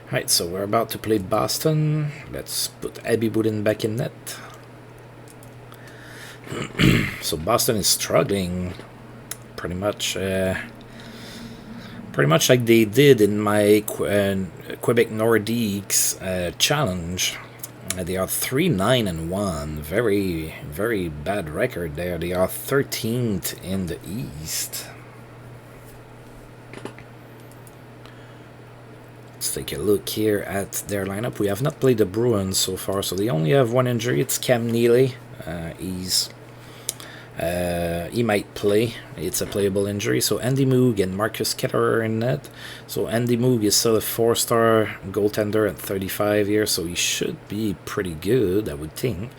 Alright, so we're about to play Boston. Let's put Abby Boudin back in net. So Boston is struggling pretty much like they did in my Quebec Nordiques challenge. They are 3-9-1. Very, very bad record there. They are 13th in the East. Let's take a look here at their lineup. We have not played the Bruins so far, so they only have one injury. It's Cam Neely. He might play. It's a playable injury. So Andy Moog and Marcus Ketterer in net. So Andy Moog is still a 4-star goaltender at 35 years, so he should be pretty good, I would think.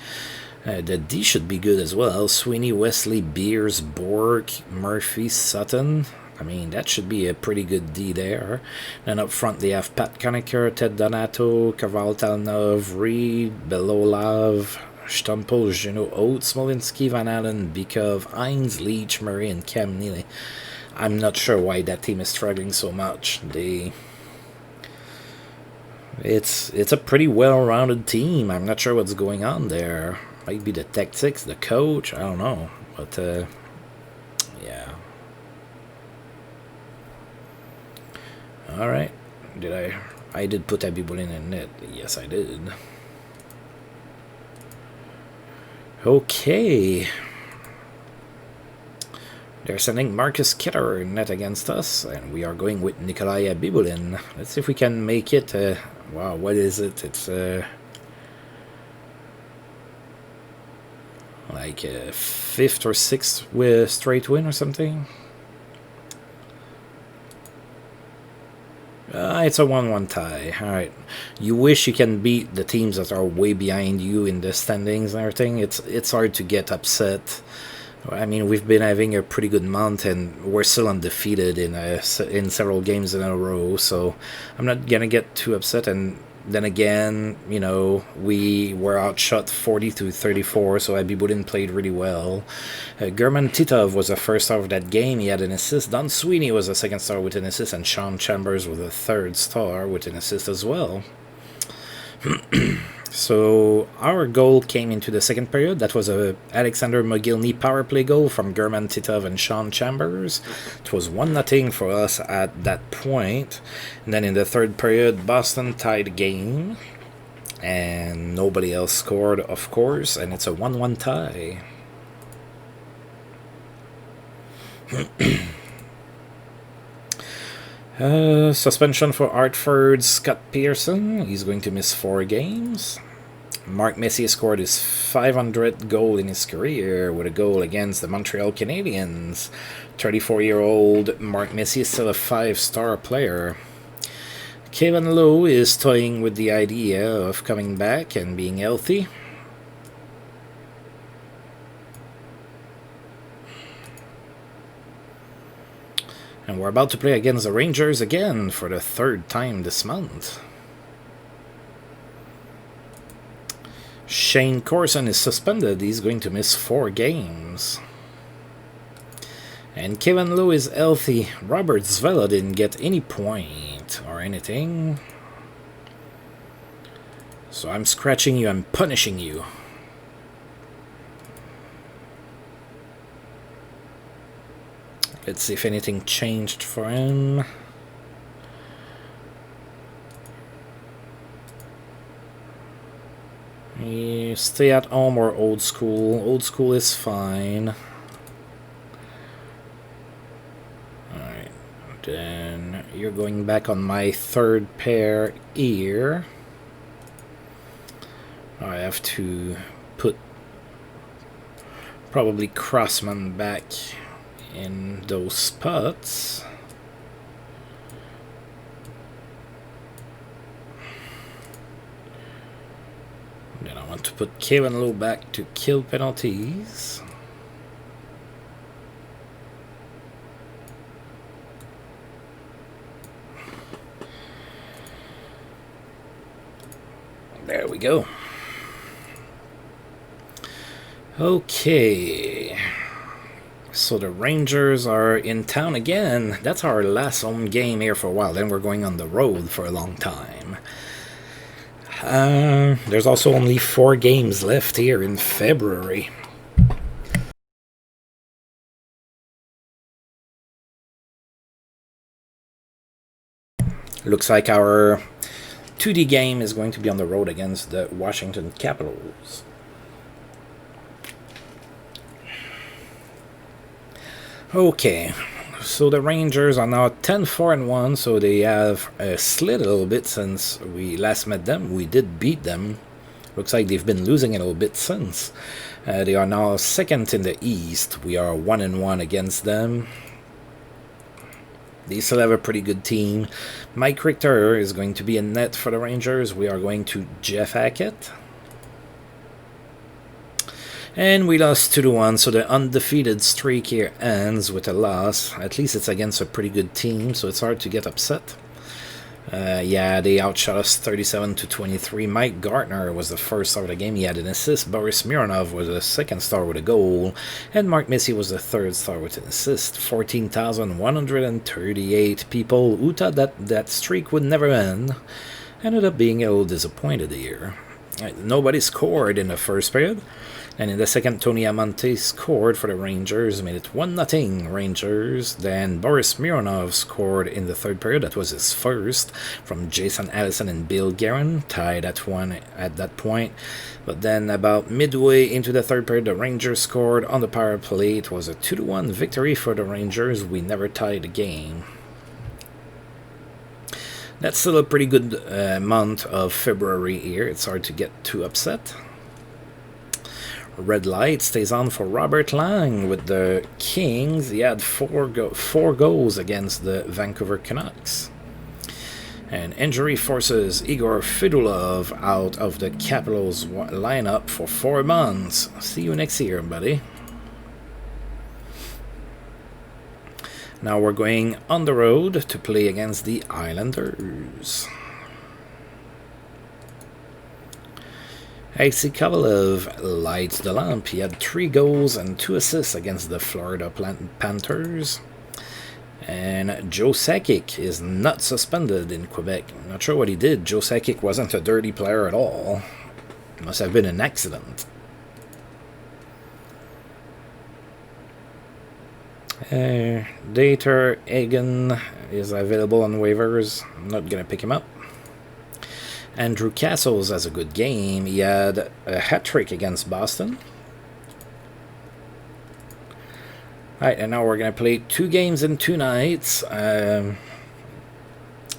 The D should be good as well. Sweeney, Wesley, Beers, Bork, Murphy, Sutton. I mean, that should be a pretty good D there. Then up front they have Pat Conacher, Ted Donato, Kaval Talnov, Reed, Belolav, Stumpel, Junot, Oates, Smolinski, Van Allen, Bikov, Hines, Leach, Murray, and Cam Neely. I'm not sure why that team is struggling so much. It's a pretty well-rounded team. I'm not sure what's going on there. Might be the tactics, the coach, I don't know. But, yeah. Alright. I did put Abby Boulin in net. Yes, I did. Okay. They're sending Marcus Ketterer in net against us, and we are going with Nikolai Abibulin. Let's see if we can make it. Wow, what is it? It's like a 5th or 6th straight win or something. It's a 1-1 tie. Alright. You wish you can beat the teams that are way behind you in the standings and everything. It's hard to get upset. I mean, we've been having a pretty good month, and we're still undefeated in several games in a row, so I'm not going to get too upset. And then again, you know, we were outshot 40-34, so Abby Boudin played really well. German Titov was the first star of that game. He had an assist. Don Sweeney was the second star with an assist, and Sean Chambers was the 3rd star with an assist as well. So our goal came into the 2nd period. That was a Alexander Mogilny power play goal from German Titov and Sean Chambers. It was 1-0 for us at that point. And then in the 3rd period, Boston tied the game. And nobody else scored, of course. And it's a 1-1 tie. Suspension for Hartford's Scott Pearson. He's going to miss 4 games. Mark Messier scored his 500th goal in his career with a goal against the Montreal Canadiens. 34-year-old Mark Messier is still a 5-star player. Kevin Lowe is toying with the idea of coming back and being healthy. And we're about to play against the Rangers again for the 3rd time this month. Shane Corson is suspended. He's going to miss 4 games. And Kevin Lowe is healthy. Robert Zvela didn't get any point or anything. So I'm scratching you. I'm punishing you. Let's see if anything changed for him. You stay at home or old school. Old school is fine. Alright. Then you're going back on my 3rd pair here. I have to put probably Crossman back in those spots. Then I want to put Kevin Lowe back to kill penalties. There we go. Okay. So the Rangers are in town again. That's our last home game here for a while. Then we're going on the road for a long time. There's also only 4 games left here in February. Looks like our 2D game is going to be on the road against the Washington Capitals. Okay, so the Rangers are now 10-4-1, so they have slid a little bit since we last met them. We did beat them. Looks like they've been losing a little bit since. They are now second in the East. We are 1-1 against them. They still have a pretty good team. Mike Richter is going to be in net for the Rangers. We are going to Jeff Hackett. And we lost 2-1, so the undefeated streak here ends with a loss. At least it's against a pretty good team, so it's hard to get upset. Yeah, they outshot us 37-23. Mike Gartner was the first star of the game. He had an assist. Boris Mironov was the second star with a goal. And Mark Missy was the third star with an assist. 14,138 people who thought that streak would never end ended up being a little disappointed here. Nobody scored in the first period. And in the second, Tony Amante scored for the Rangers, made it 1-0 Rangers. Then Boris Mironov scored in the third period. That was his first, from Jason Allison and Bill Guerin, tied at 1 at that point. But then about midway into the third period, the Rangers scored on the power play. It was a 2-1 victory for the Rangers. We never tied the game. That's still a pretty good month of February here. It's hard to get too upset. Red light stays on for Robert Lang with the Kings. He had four goals against the Vancouver Canucks. And injury forces Igor Fedulov out of the Capitals lineup for 4 months. See you next year, buddy. Now we're going on the road to play against the Islanders. AC Kovalev lights the lamp. He had 3 goals and 2 assists against the Florida Panthers. And Joe Sakic is not suspended in Quebec. I'm not sure what he did. Joe Sakic wasn't a dirty player at all. It must have been an accident. Dater Egan is available on waivers. I'm not going to pick him up. Andrew Castles has a good game. He had a hat-trick against Boston. Alright, and now we're going to play 2 games in 2 nights.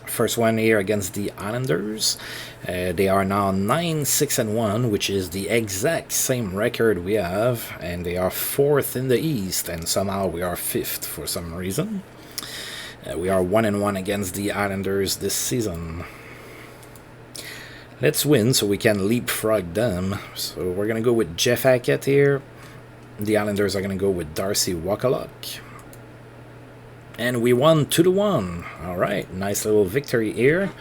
First one here against the Islanders. They are now 9-6-1, which is the exact same record we have. And they are 4th in the East, and somehow we are 5th for some reason. We are 1-1 against the Islanders this season. Let's win so we can leapfrog them. So we're going to go with Jeff Hackett here. The Islanders are going to go with Darcy Wakaluk. And we won 2-1. Alright, nice little victory here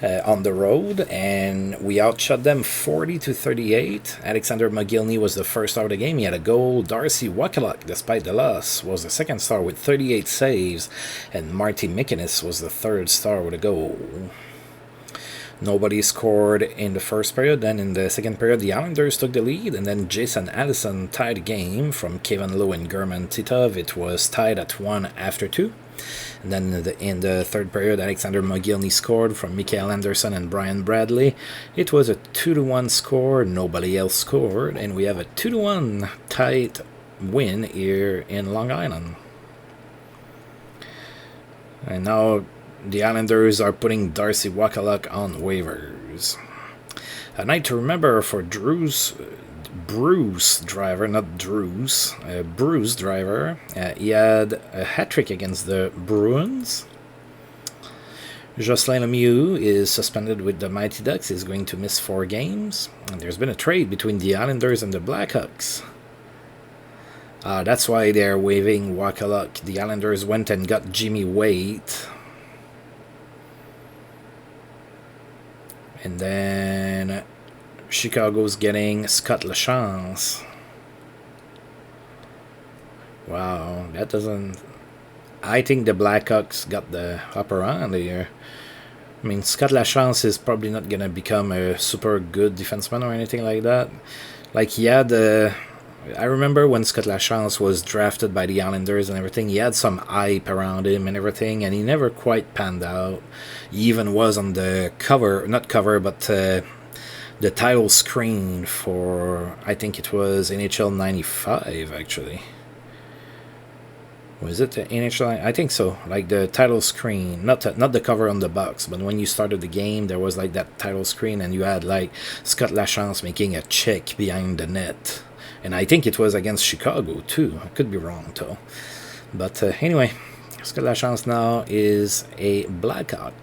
on the road. And we outshot them 40-38. Alexander Mogilny was the first star of the game. He had a goal. Darcy Wakaluk, despite the loss, was the second star with 38 saves. And Marty McInnes was the third star with a goal. Nobody scored in the first period. Then in the second period, the Islanders took the lead. And then Jason Allison tied the game from Kevin Lowe and German Titov. It was tied at 1 after 2. And then in the third period, Alexander Mogilny scored from Mikael Anderson and Brian Bradley. It was a 2-1 score. Nobody else scored. And we have a 2-1 tight win here in Long Island. And now the Islanders are putting Darcy Wakaluk on waivers. A night to remember for Bruce Driver, not Drews. Bruce Driver. He had a hat-trick against the Bruins. Jocelyn Lemieux is suspended with the Mighty Ducks. He's going to miss 4 games. And there's been a trade between the Islanders and the Blackhawks. That's why they're waiving Wakaluk. The Islanders went and got Jimmy Waite. And then Chicago's getting Scott Lachance. Wow, that doesn't... I think the Blackhawks got the upper hand here. I mean, Scott Lachance is probably not going to become a super good defenseman or anything like that. Like, he had... I remember when Scott Lachance was drafted by the Islanders and everything, he had some hype around him and everything, and he never quite panned out. He even was on the cover, not cover, but the title screen for, I think it was NHL 95, actually. Was it the NHL? I think so. Like the title screen, not the cover on the box, but when you started the game, there was like that title screen, and you had like Scott Lachance making a check behind the net, and I think it was against Chicago too. I could be wrong though. But anyway, Scott Lachance now is a Blackhawk.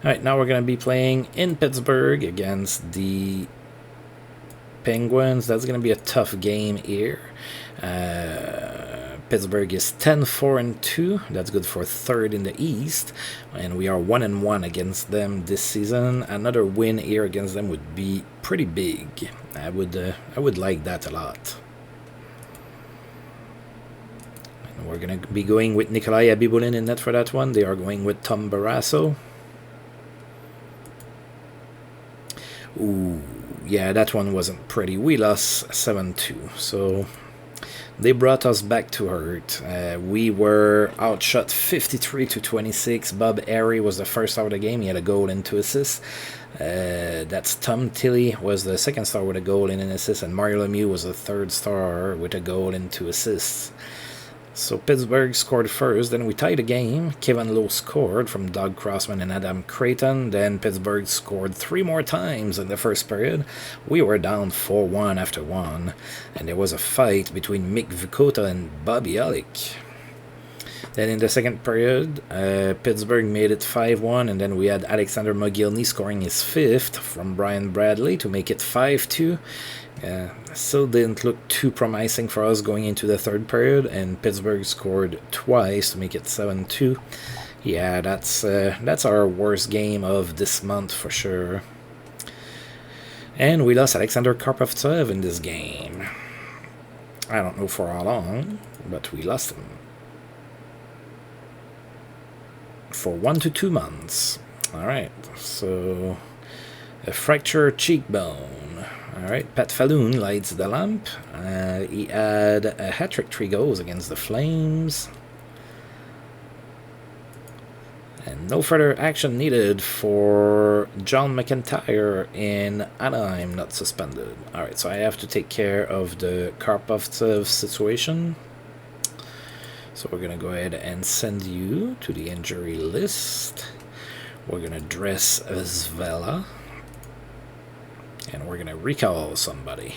All right, now we're gonna be playing in Pittsburgh against the Penguins. That's gonna be a tough game here. Pittsburgh is 10-4-2. That's good for third in the East, and we are 1-1 against them this season. Another win here against them would be pretty big. I would like that a lot. And we're gonna be going with Nikolai Abibulin in net for that one. They are going with Tom Barrasso. Ooh, yeah, that one wasn't pretty. We lost 7-2, so they brought us back to earth. We were outshot 53-26. Bob Harry was the first star of the game. He had a goal and 2 assists. That's Tom Tilley was the second star with a goal and an assist, and Mario Lemieux was the third star with a goal and 2 assists. So Pittsburgh scored first, then we tied the game. Kevin Lowe scored from Doug Crossman and Adam Creighton. Then Pittsburgh scored 3 more times in the first period. We were down 4-1 after 1, and there was a fight between Mick Vukota and Bobby Alec. Then in the second period, Pittsburgh made it 5-1, and then we had Alexander Mogilny scoring his 5th from Brian Bradley to make it 5-2. Still didn't look too promising for us going into the third period, and Pittsburgh scored twice to make it 7-2. Yeah, that's our worst game of this month for sure. And we lost Alexander Karpovtsev in this game. I don't know for how long, but we lost him. For 1 to 2 months. Alright, so a fractured cheekbone. Alright, Pat Falloon lights the lamp. He had a hat-trick 3 goals against the Flames. And no further action needed for John McIntyre in Anaheim, not suspended. Alright, so I have to take care of the Karpovtsev situation. So we're going to go ahead and send you to the injury list. We're going to dress Zvela. And we're going to recall somebody.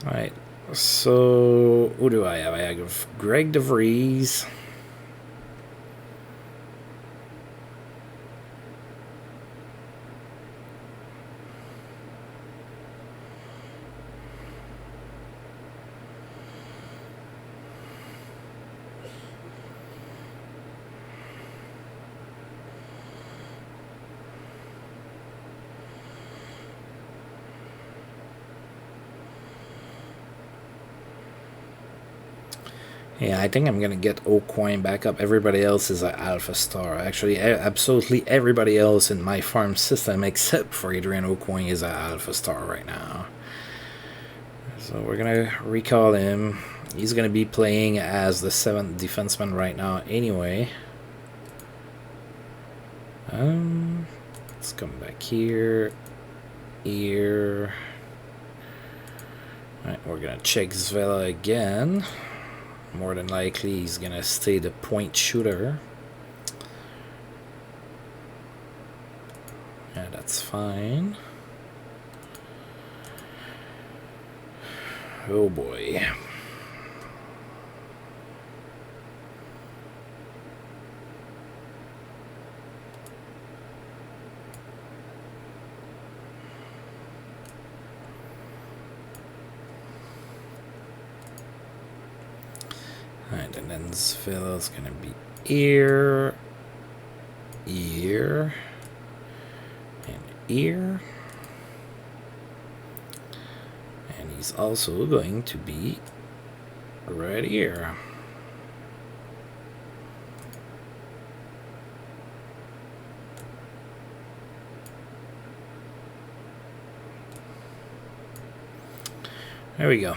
Alright, so who do I have? I have Greg DeVries. Yeah, I think I'm going to get O'Coin back up. Everybody else is an alpha star. Actually, absolutely everybody else in my farm system except for Adrian O'Coin is an alpha star right now. So we're going to recall him. He's going to be playing as the 7th defenseman right now anyway. Let's come back here. Here. Alright, we're going to check Zvela again. More than likely, he's going to stay the point shooter. Yeah, that's fine. Oh boy. Alright, and then Zvela's gonna be ear, and ear. he's also going to be right here. There we go.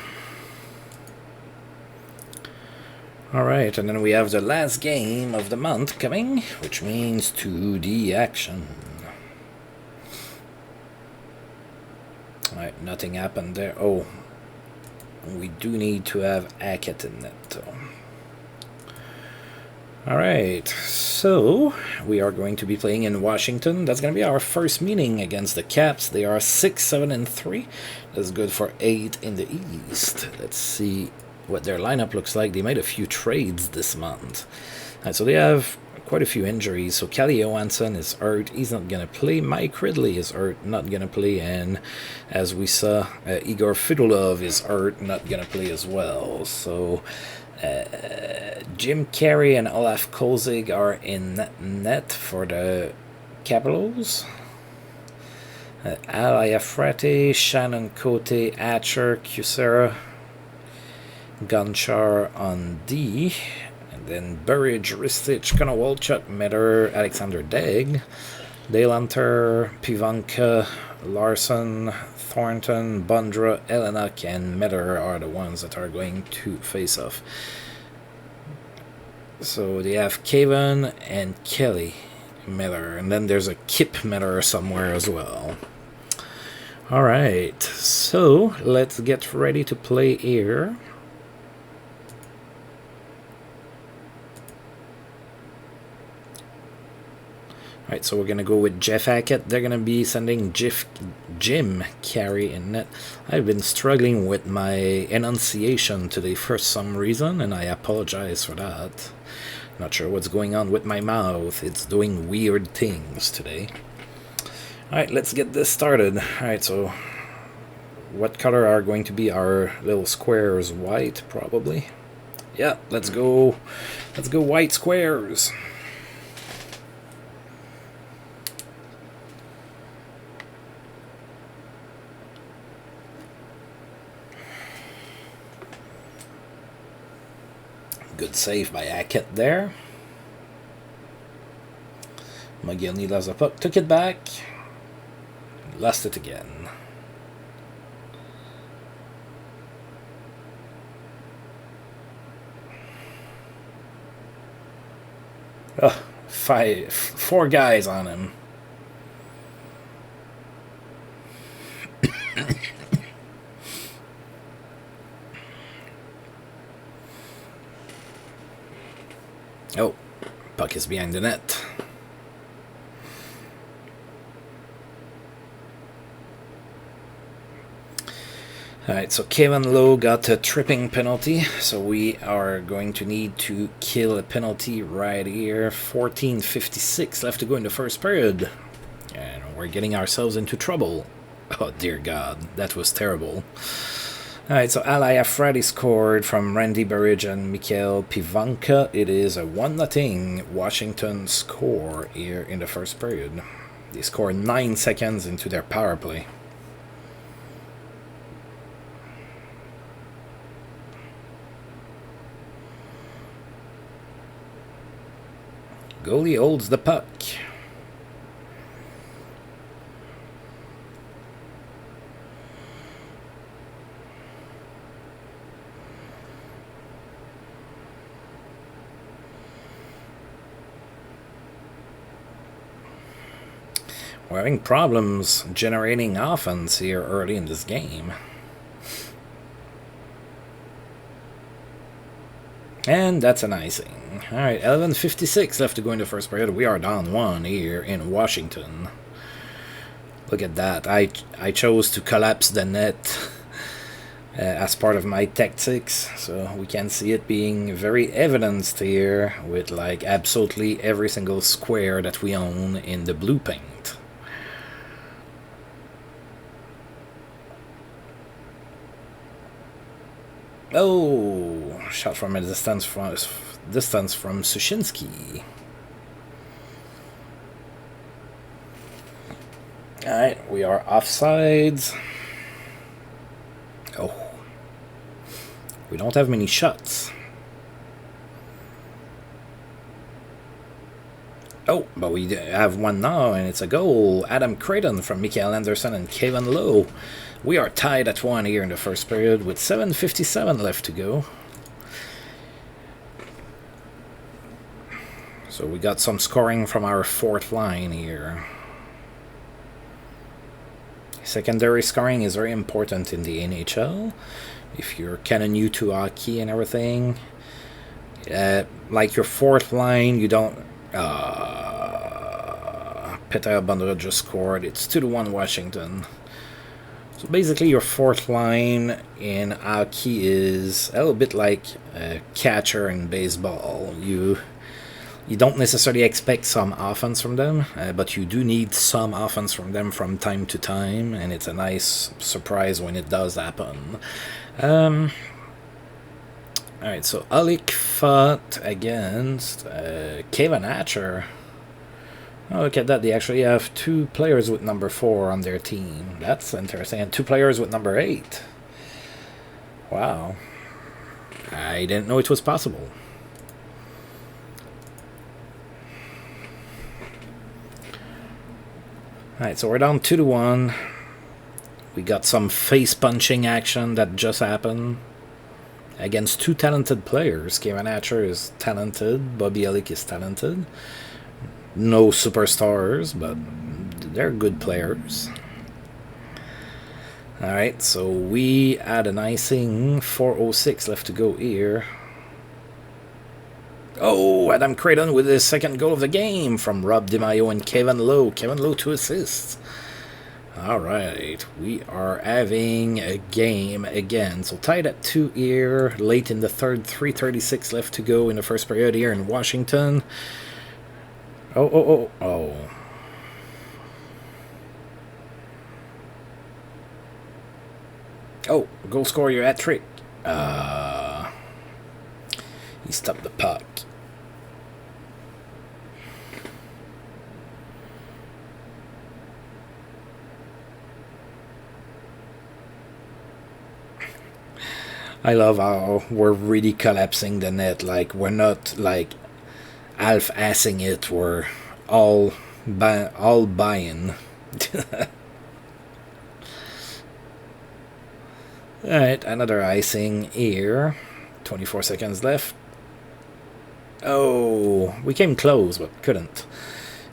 Alright, and then we have the last game of the month coming, which means 2D action. Alright, nothing happened there. Oh, we do need to have Hackett in it, though. Alright, so we are going to be playing in Washington. That's going to be our first meeting against the Caps. They are 6-7-3. That's good for 8 in the East. Let's see what their lineup looks like. They made a few trades this month. Right, so they have quite a few injuries. So Calle Johansson is hurt. He's not going to play. Mike Ridley is hurt. Not going to play. And as we saw, Igor Fedulov is hurt. Not going to play as well. So Jim Carey and Olaf Kozig are in net for the Capitals. Al Iafrate, Shannon Cote, Atcher, Cusera, Gonchar on D, and then Burridge, Ristich, Konowalchuk, Metter, Alexander Degg, Delanter, Pivanka, Larson, Thornton, Bundra, Elenak, and Metter are the ones that are going to face off. So they have Cavan and Kelly Miller, and then there's a Kip Miller somewhere as well. Alright, so let's get ready to play here. Alright, so we're going to go with Jeff Hackett. They're going to be sending Jim Carey in net. I've been struggling with my enunciation today for some reason, and I apologize for that. Not sure what's going on with my mouth. It's doing weird things today. Alright, let's get this started. Alright, so what color are going to be our little squares? White, probably. Yeah, let's go. Let's go white squares. Good save by Hackett there. McGillney lost the puck, took it back, lost it again. Oh, 4 guys on him. Oh, puck is behind the net. Alright, so Kevin Lowe got a tripping penalty, so we are going to need to kill a penalty right here. 14:56 left to go in the first period. And we're getting ourselves into trouble. Oh dear God, that was terrible. Alright, so Al Iafrate scored from Randy Burridge and Mikhail Pivanka. It is a 1-0 Washington score here in the first period. They score 9 seconds into their power play. Goalie holds the puck. We're having problems generating offense here early in this game. And that's an icing. Alright, 11:56 left to go in the first period. We are down 1 here in Washington. Look at that. I chose to collapse the net as part of my tactics. So we can see it being very evidenced here with like absolutely every single square that we own in the blue paint. Oh, shot from a distance from Sushinsky. Alright, we are offsides. Oh, We don't have many shots. Oh, but we have one now, and it's a goal. Adam Creighton from Mikael Anderson and Kevin Lowe. We are tied at 1 here in the first period with 7:57 left to go. So we got some scoring from our fourth line here. Secondary scoring is very important in the NHL. If you're kind of new to hockey and everything, like your fourth line, you don't... Peter Bandera just scored. It's 2-1 Washington. So basically your fourth line in hockey is a little bit like a catcher in baseball. You don't necessarily expect some offense from them, but you do need some offense from them from time to time, and it's a nice surprise when it does happen. Alright, so Alec fought against Kevin Hatcher. Oh, look at that. They actually have 2 players with number 4 on their team. That's interesting. And 2 players with number 8. Wow. I didn't know it was possible. Alright, so we're down 2-1. We got some face-punching action that just happened against 2 talented players. Kevin Hatcher is talented. Bobby Alec is talented. No superstars, but they're good players. Alright, so we add an icing. 4:06 left to go here. Oh, Adam Creighton with his second goal of the game from Rob DiMaio and Kevin Lowe. Kevin Lowe 2 assists. Alright, we are having a game again. So tied at 2 here, late in the third, 3:36 left to go in the first period here in Washington. Oh. Oh, goal scorer, your hat-trick. He stopped the puck. I love how we're really collapsing the net. Like, we're not, like, half-assing it. We're all buying. Alright, another icing here. 24 seconds left. Oh, we came close, but couldn't.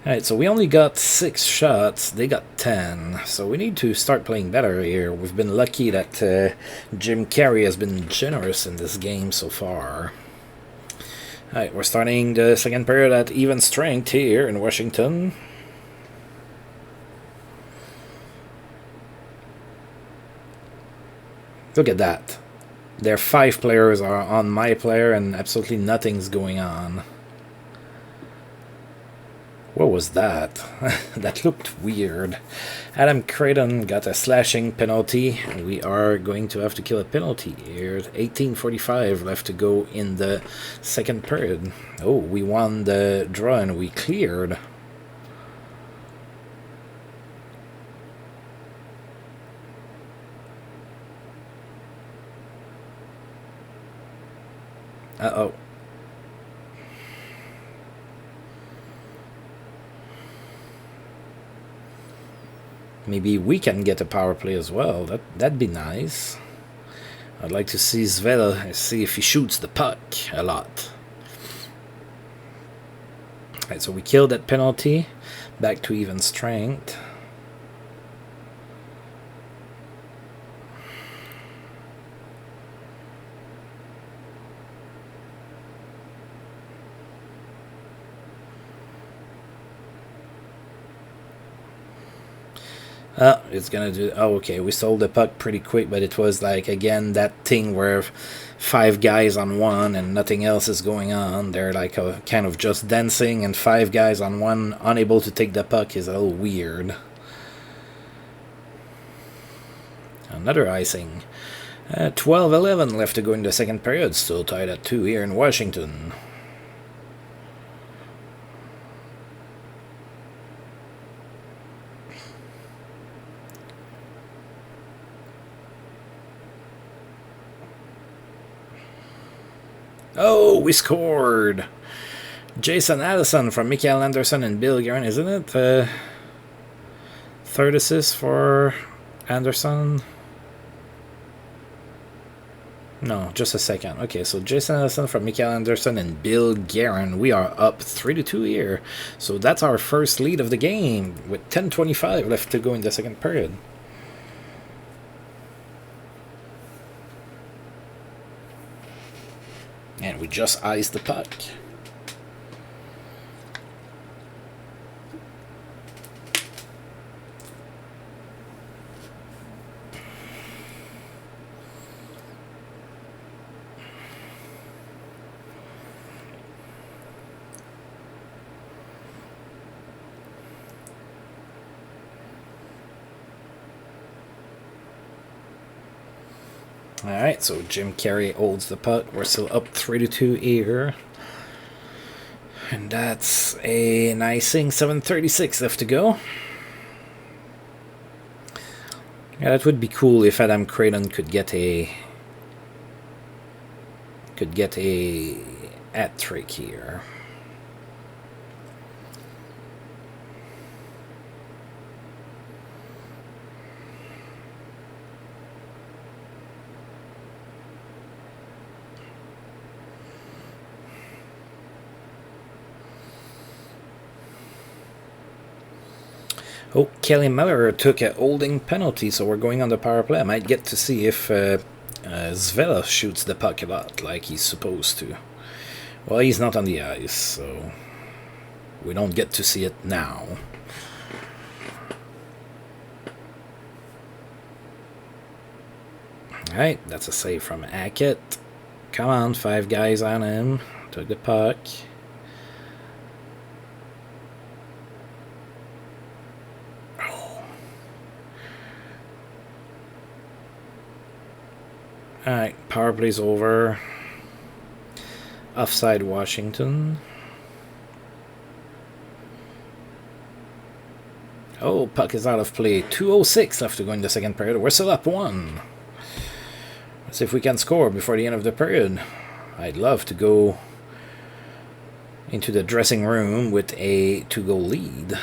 Alright, so we only got 6 shots. They got 10. So we need to start playing better here. We've been lucky that Jim Carrey has been generous in this game so far. Alright, we're starting the second period at even strength here in Washington. Look at that. Their 5 players are on my player and absolutely nothing's going on. What was that? That looked weird. Adam Creighton got a slashing penalty. We are going to have to kill a penalty here. 18:45 left to go in the second period. Oh, we won the draw and we cleared. Uh-oh. Maybe we can get a power play as well. That'd be nice. I'd like to see Svel, see if he shoots the puck a lot. Alright, so we killed that penalty. Back to even strength. It's gonna do... Oh, okay, we sold the puck pretty quick, but it was like, again, that thing where 5 guys on one and nothing else is going on. They're like kind of just dancing, and 5 guys on one unable to take the puck is a little weird. Another icing. 12:11 left to go in the second period. Still tied at 2 here in Washington. Oh, we scored! Jason Allison from Mikael Anderson and Bill Guerin, isn't it? Third assist for Anderson. No, just a second. Okay, so Jason Allison from Mikael Anderson and Bill Guerin. We are up 3-2 here. So that's our first lead of the game with 10:25 left to go in the second period. And we just iced the puck. Alright, so Jim Carrey holds the puck. We're still up 3-2 here. And that's an icing. 7:36 left to go. Yeah, that would be cool if Adam Creighton could get a hat trick here. Oh, Kelly Miller took a holding penalty, so we're going on the power play. I might get to see if Zvela shoots the puck a lot, like he's supposed to. Well, he's not on the ice, so we don't get to see it now. Alright, that's a save from Hackett. Come on, 5 guys on him. Took the puck. Alright, power play's over. Offside Washington. Oh, puck is out of play. 2:06 left to go in the second period. We're still up 1. Let's see if we can score before the end of the period. I'd love to go into the dressing room with a 2-goal lead.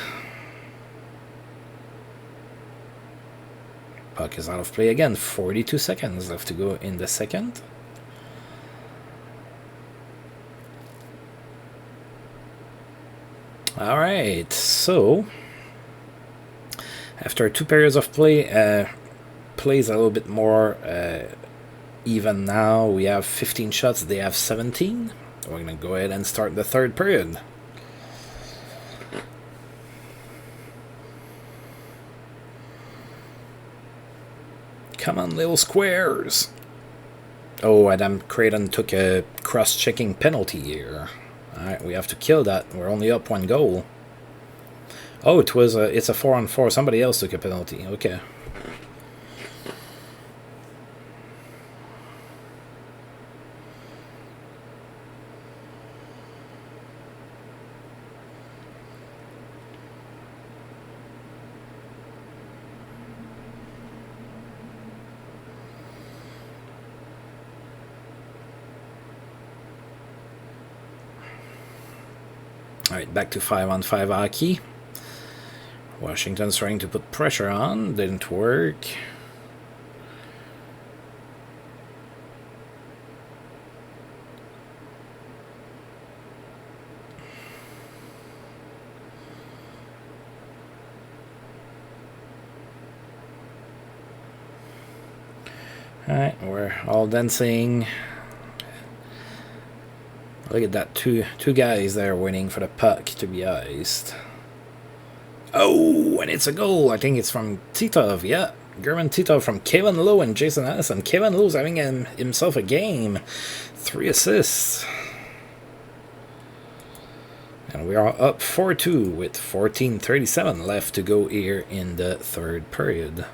Puck is out of play again. 42 seconds left to go in the second. Alright, so after 2 periods of play, plays a little bit more even now. We have 15 shots, they have 17. We're going to go ahead and start the third period. Come on, little squares. Oh, Adam Creighton took a cross-checking penalty here. Alright, we have to kill that. We're only up 1 goal. Oh, it's a 4-on-4. Somebody else took a penalty. Okay. Alright, back to 5-on-5 hockey. Washington's trying to put pressure on. Didn't work. Alright, we're all dancing. Look at that, two guys there waiting for the puck to be iced. Oh, and it's a goal. I think it's from Titov, yeah. German Titov from Kevin Lowe and Jason Allison. Kevin Lowe's having himself a game. 3 assists. And we are up 4-2 with 14:37 left to go here in the third period.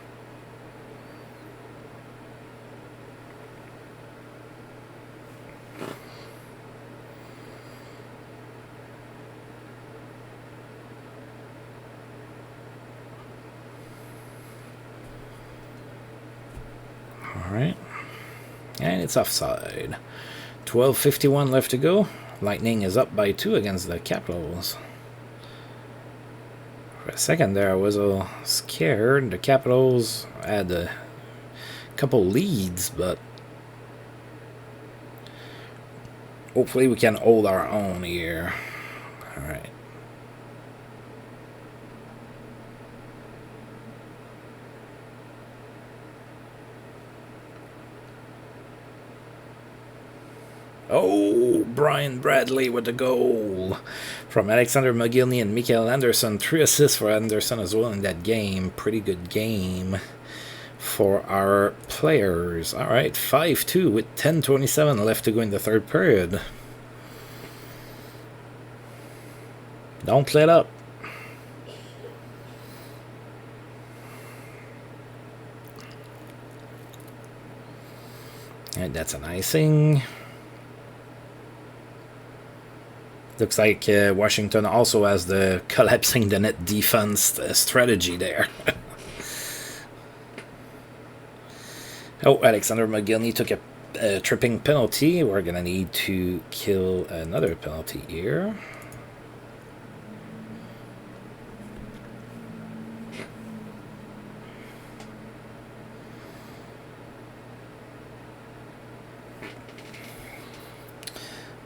Alright. And it's offside. 12:51 left to go. Lightning is up by 2 against the Capitals. For a second there, I was a little scared. The Capitals had a couple leads, but hopefully we can hold our own here. All right. Oh, Brian Bradley with the goal from Alexander McGillney and Mikael Anderson. 3 assists for Anderson as well in that game. Pretty good game for our players. All right, 5-2 with 10:27 left to go in the third period. Don't let up. And that's an icing. Looks like Washington also has the collapsing the net defense strategy there. Oh, Alexander McGillney took a tripping penalty. We're going to need to kill another penalty here.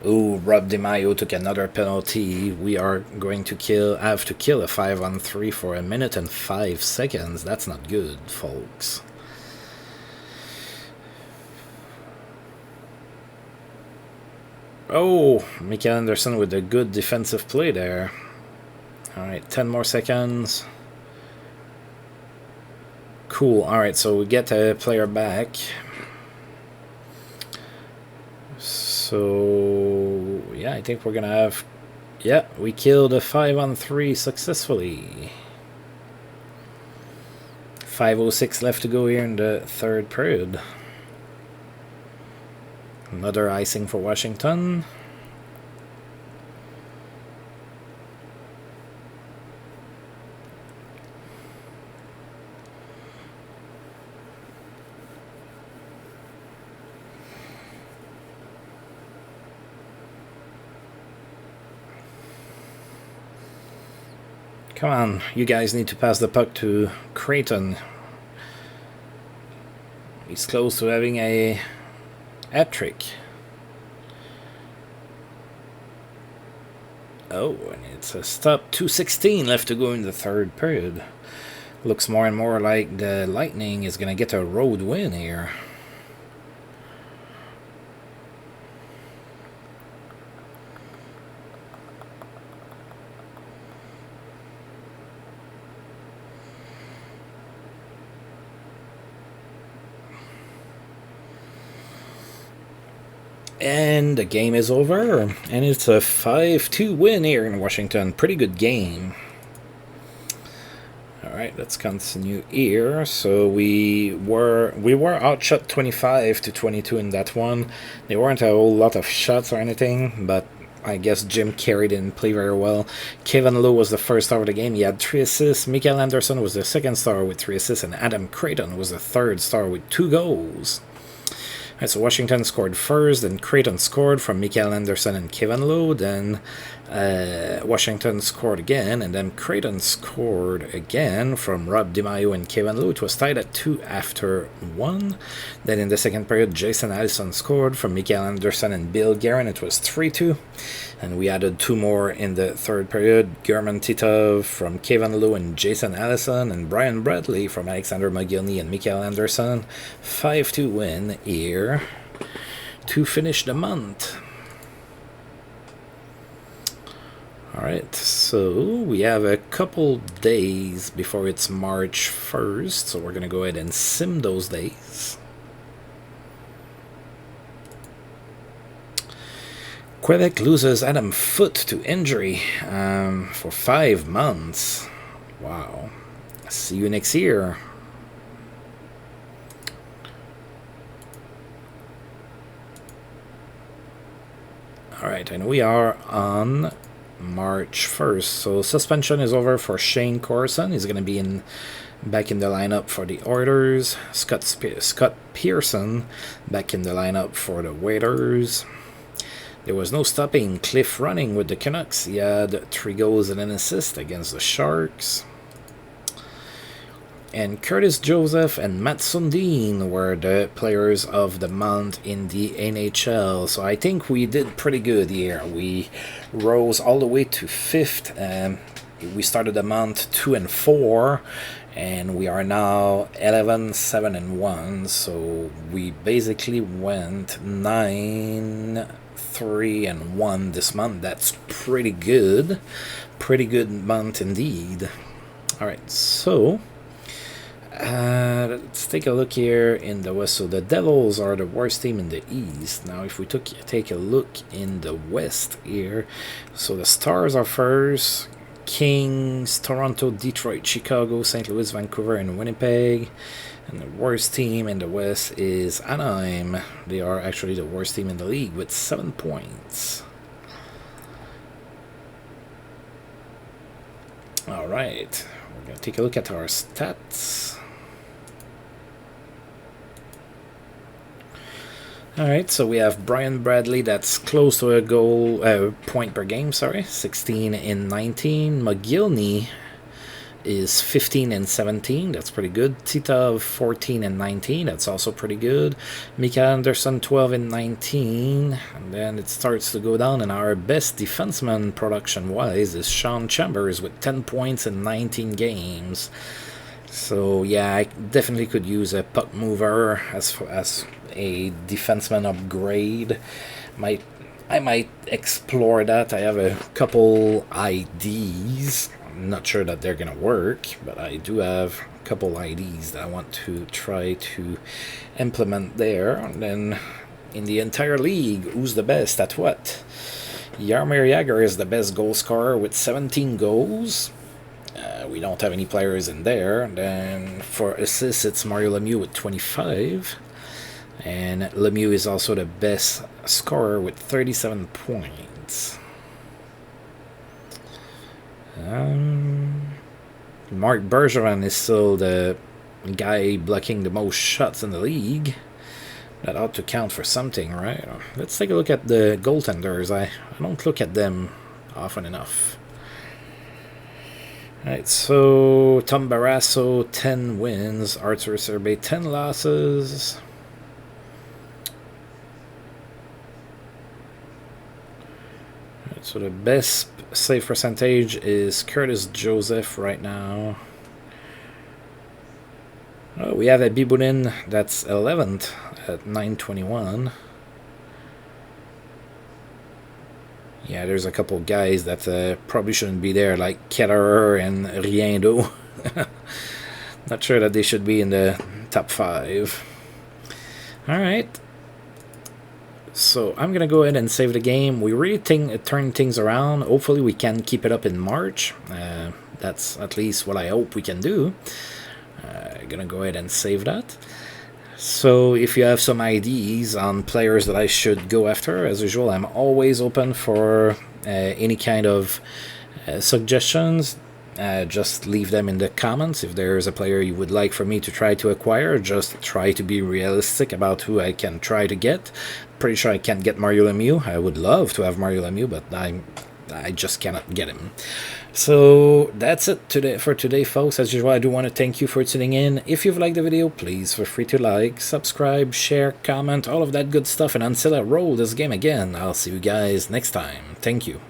Ooh, Rob DiMaio took another penalty. We are going to have to kill a 5-on-3 for 1 minute and 5 seconds. That's not good, folks. Oh, Mikael Anderson with a good defensive play there. Alright, 10 more seconds. Cool, alright, so we get a player back. So, yeah, I think we're going to have... Yeah, we killed a 5-on-3 successfully. 5:06 left to go here in the third period. Another icing for Washington. Come on, you guys need to pass the puck to Creighton. He's close to having a hat trick. Oh, and it's a stop. 2:16 left to go in the third period. Looks more and more like the Lightning is going to get a road win here. And the game is over, and it's a 5-2 win here in Washington. Pretty good game. Alright, let's continue here. So we were outshot 25-22 in that one. There weren't a whole lot of shots or anything, but I guess Jim Carey didn't play very well. Kevin Lowe was the first star of the game. He had 3 assists. Mikael Anderson was the second star with 3 assists, and Adam Creighton was the third star with 2 goals. Right, so Washington scored first, then Creighton scored from Mikael Anderson and Kevin Lowe, then Washington scored again, and then Creighton scored again from Rob DiMaio and Kevin Lowe. It was tied at 2 after 1. Then in the second period, Jason Allison scored from Mikael Anderson and Bill Guerin. It was 3-2. And we added 2 more in the third period. German Titov from Kevin Lowe and Jason Allison, and Brian Bradley from Alexander McGillney and Mikael Anderson. 5-2 win here to finish the month. Alright, so we have a couple days before it's March 1st, so we're going to go ahead and sim those days. Quebec loses Adam Foote to injury for 5 months. Wow. See you next year. Alright, and we are on March 1st. So suspension is over for Shane Corson. He's going to be back in the lineup for the Oilers. Scott Pearson back in the lineup for the Waiters. There was no stopping Cliff running with the Canucks. He had 3 goals and an assist against the Sharks. And Curtis Joseph and Matt Sundin were the players of the month in the NHL. So I think we did pretty good here. We rose all the way to 5th. We started the month 2 and 4, and we are now 11, 7 and 1. So we basically went 9, 3 and 1 this month. That's pretty good. Pretty good month indeed. All right, so let's take a look here in the West. So the Devils are the worst team in the East. Now if we take a look in the West here, so the Stars are first, Kings, Toronto, Detroit, Chicago, St. Louis, Vancouver, and Winnipeg. And the worst team in the West is Anaheim. They are actually the worst team in the league with 7 points. All right, we're going to take a look at our stats. Alright, so we have Brian Bradley, that's close to a goal, point per game, 16 in 19. McGillney is 15 and 17, that's pretty good. Titov, 14 and 19, that's also pretty good. Mika Anderson, 12 and 19. And then it starts to go down, and our best defenseman production-wise is Sean Chambers with 10 points in 19 games. So yeah, I definitely could use a puck mover as a defenseman upgrade. I might explore that. I have a couple ideas. I'm not sure that they're gonna work, but I do have a couple ideas that I want to try to implement there. And then in the entire league, who's the best at what? Jaromir Jagr is the best goal scorer with 17 goals. We don't have any players in there. And then for assists, it's Mario Lemieux with 25. And Lemieux is also the best scorer with 37 points. Mark Bergevin is still the guy blocking the most shots in the league. That ought to count for something, right? Let's take a look at the goaltenders. I don't look at them often enough. Alright, so Tom Barrasso, 10 wins. Arthur Serbe, 10 losses. Alright, so the best save percentage is Curtis Joseph right now. Oh, we have a Bibunin that's 11th at 921. Yeah, there's a couple guys that probably shouldn't be there, like Ketterer and Riendo. Not sure that they should be in the top 5. Alright. So I'm going to go ahead and save the game. We really turn things around. Hopefully we can keep it up in March. That's at least what I hope we can do. I'm going to go ahead and save that. So if you have some ideas on players that I should go after, as usual, I'm always open for any kind of suggestions. Just leave them in the comments. If there's a player you would like for me to try to acquire, just try to be realistic about who I can try to get. Pretty sure I can't get Mario Lemieux. I would love to have Mario Lemieux, but I just cannot get him. So that's it for today, folks. As usual, I do want to thank you for tuning in. If you've liked the video, please feel free to like, subscribe, share, comment, all of that good stuff. And until I roll this game again, I'll see you guys next time. Thank you.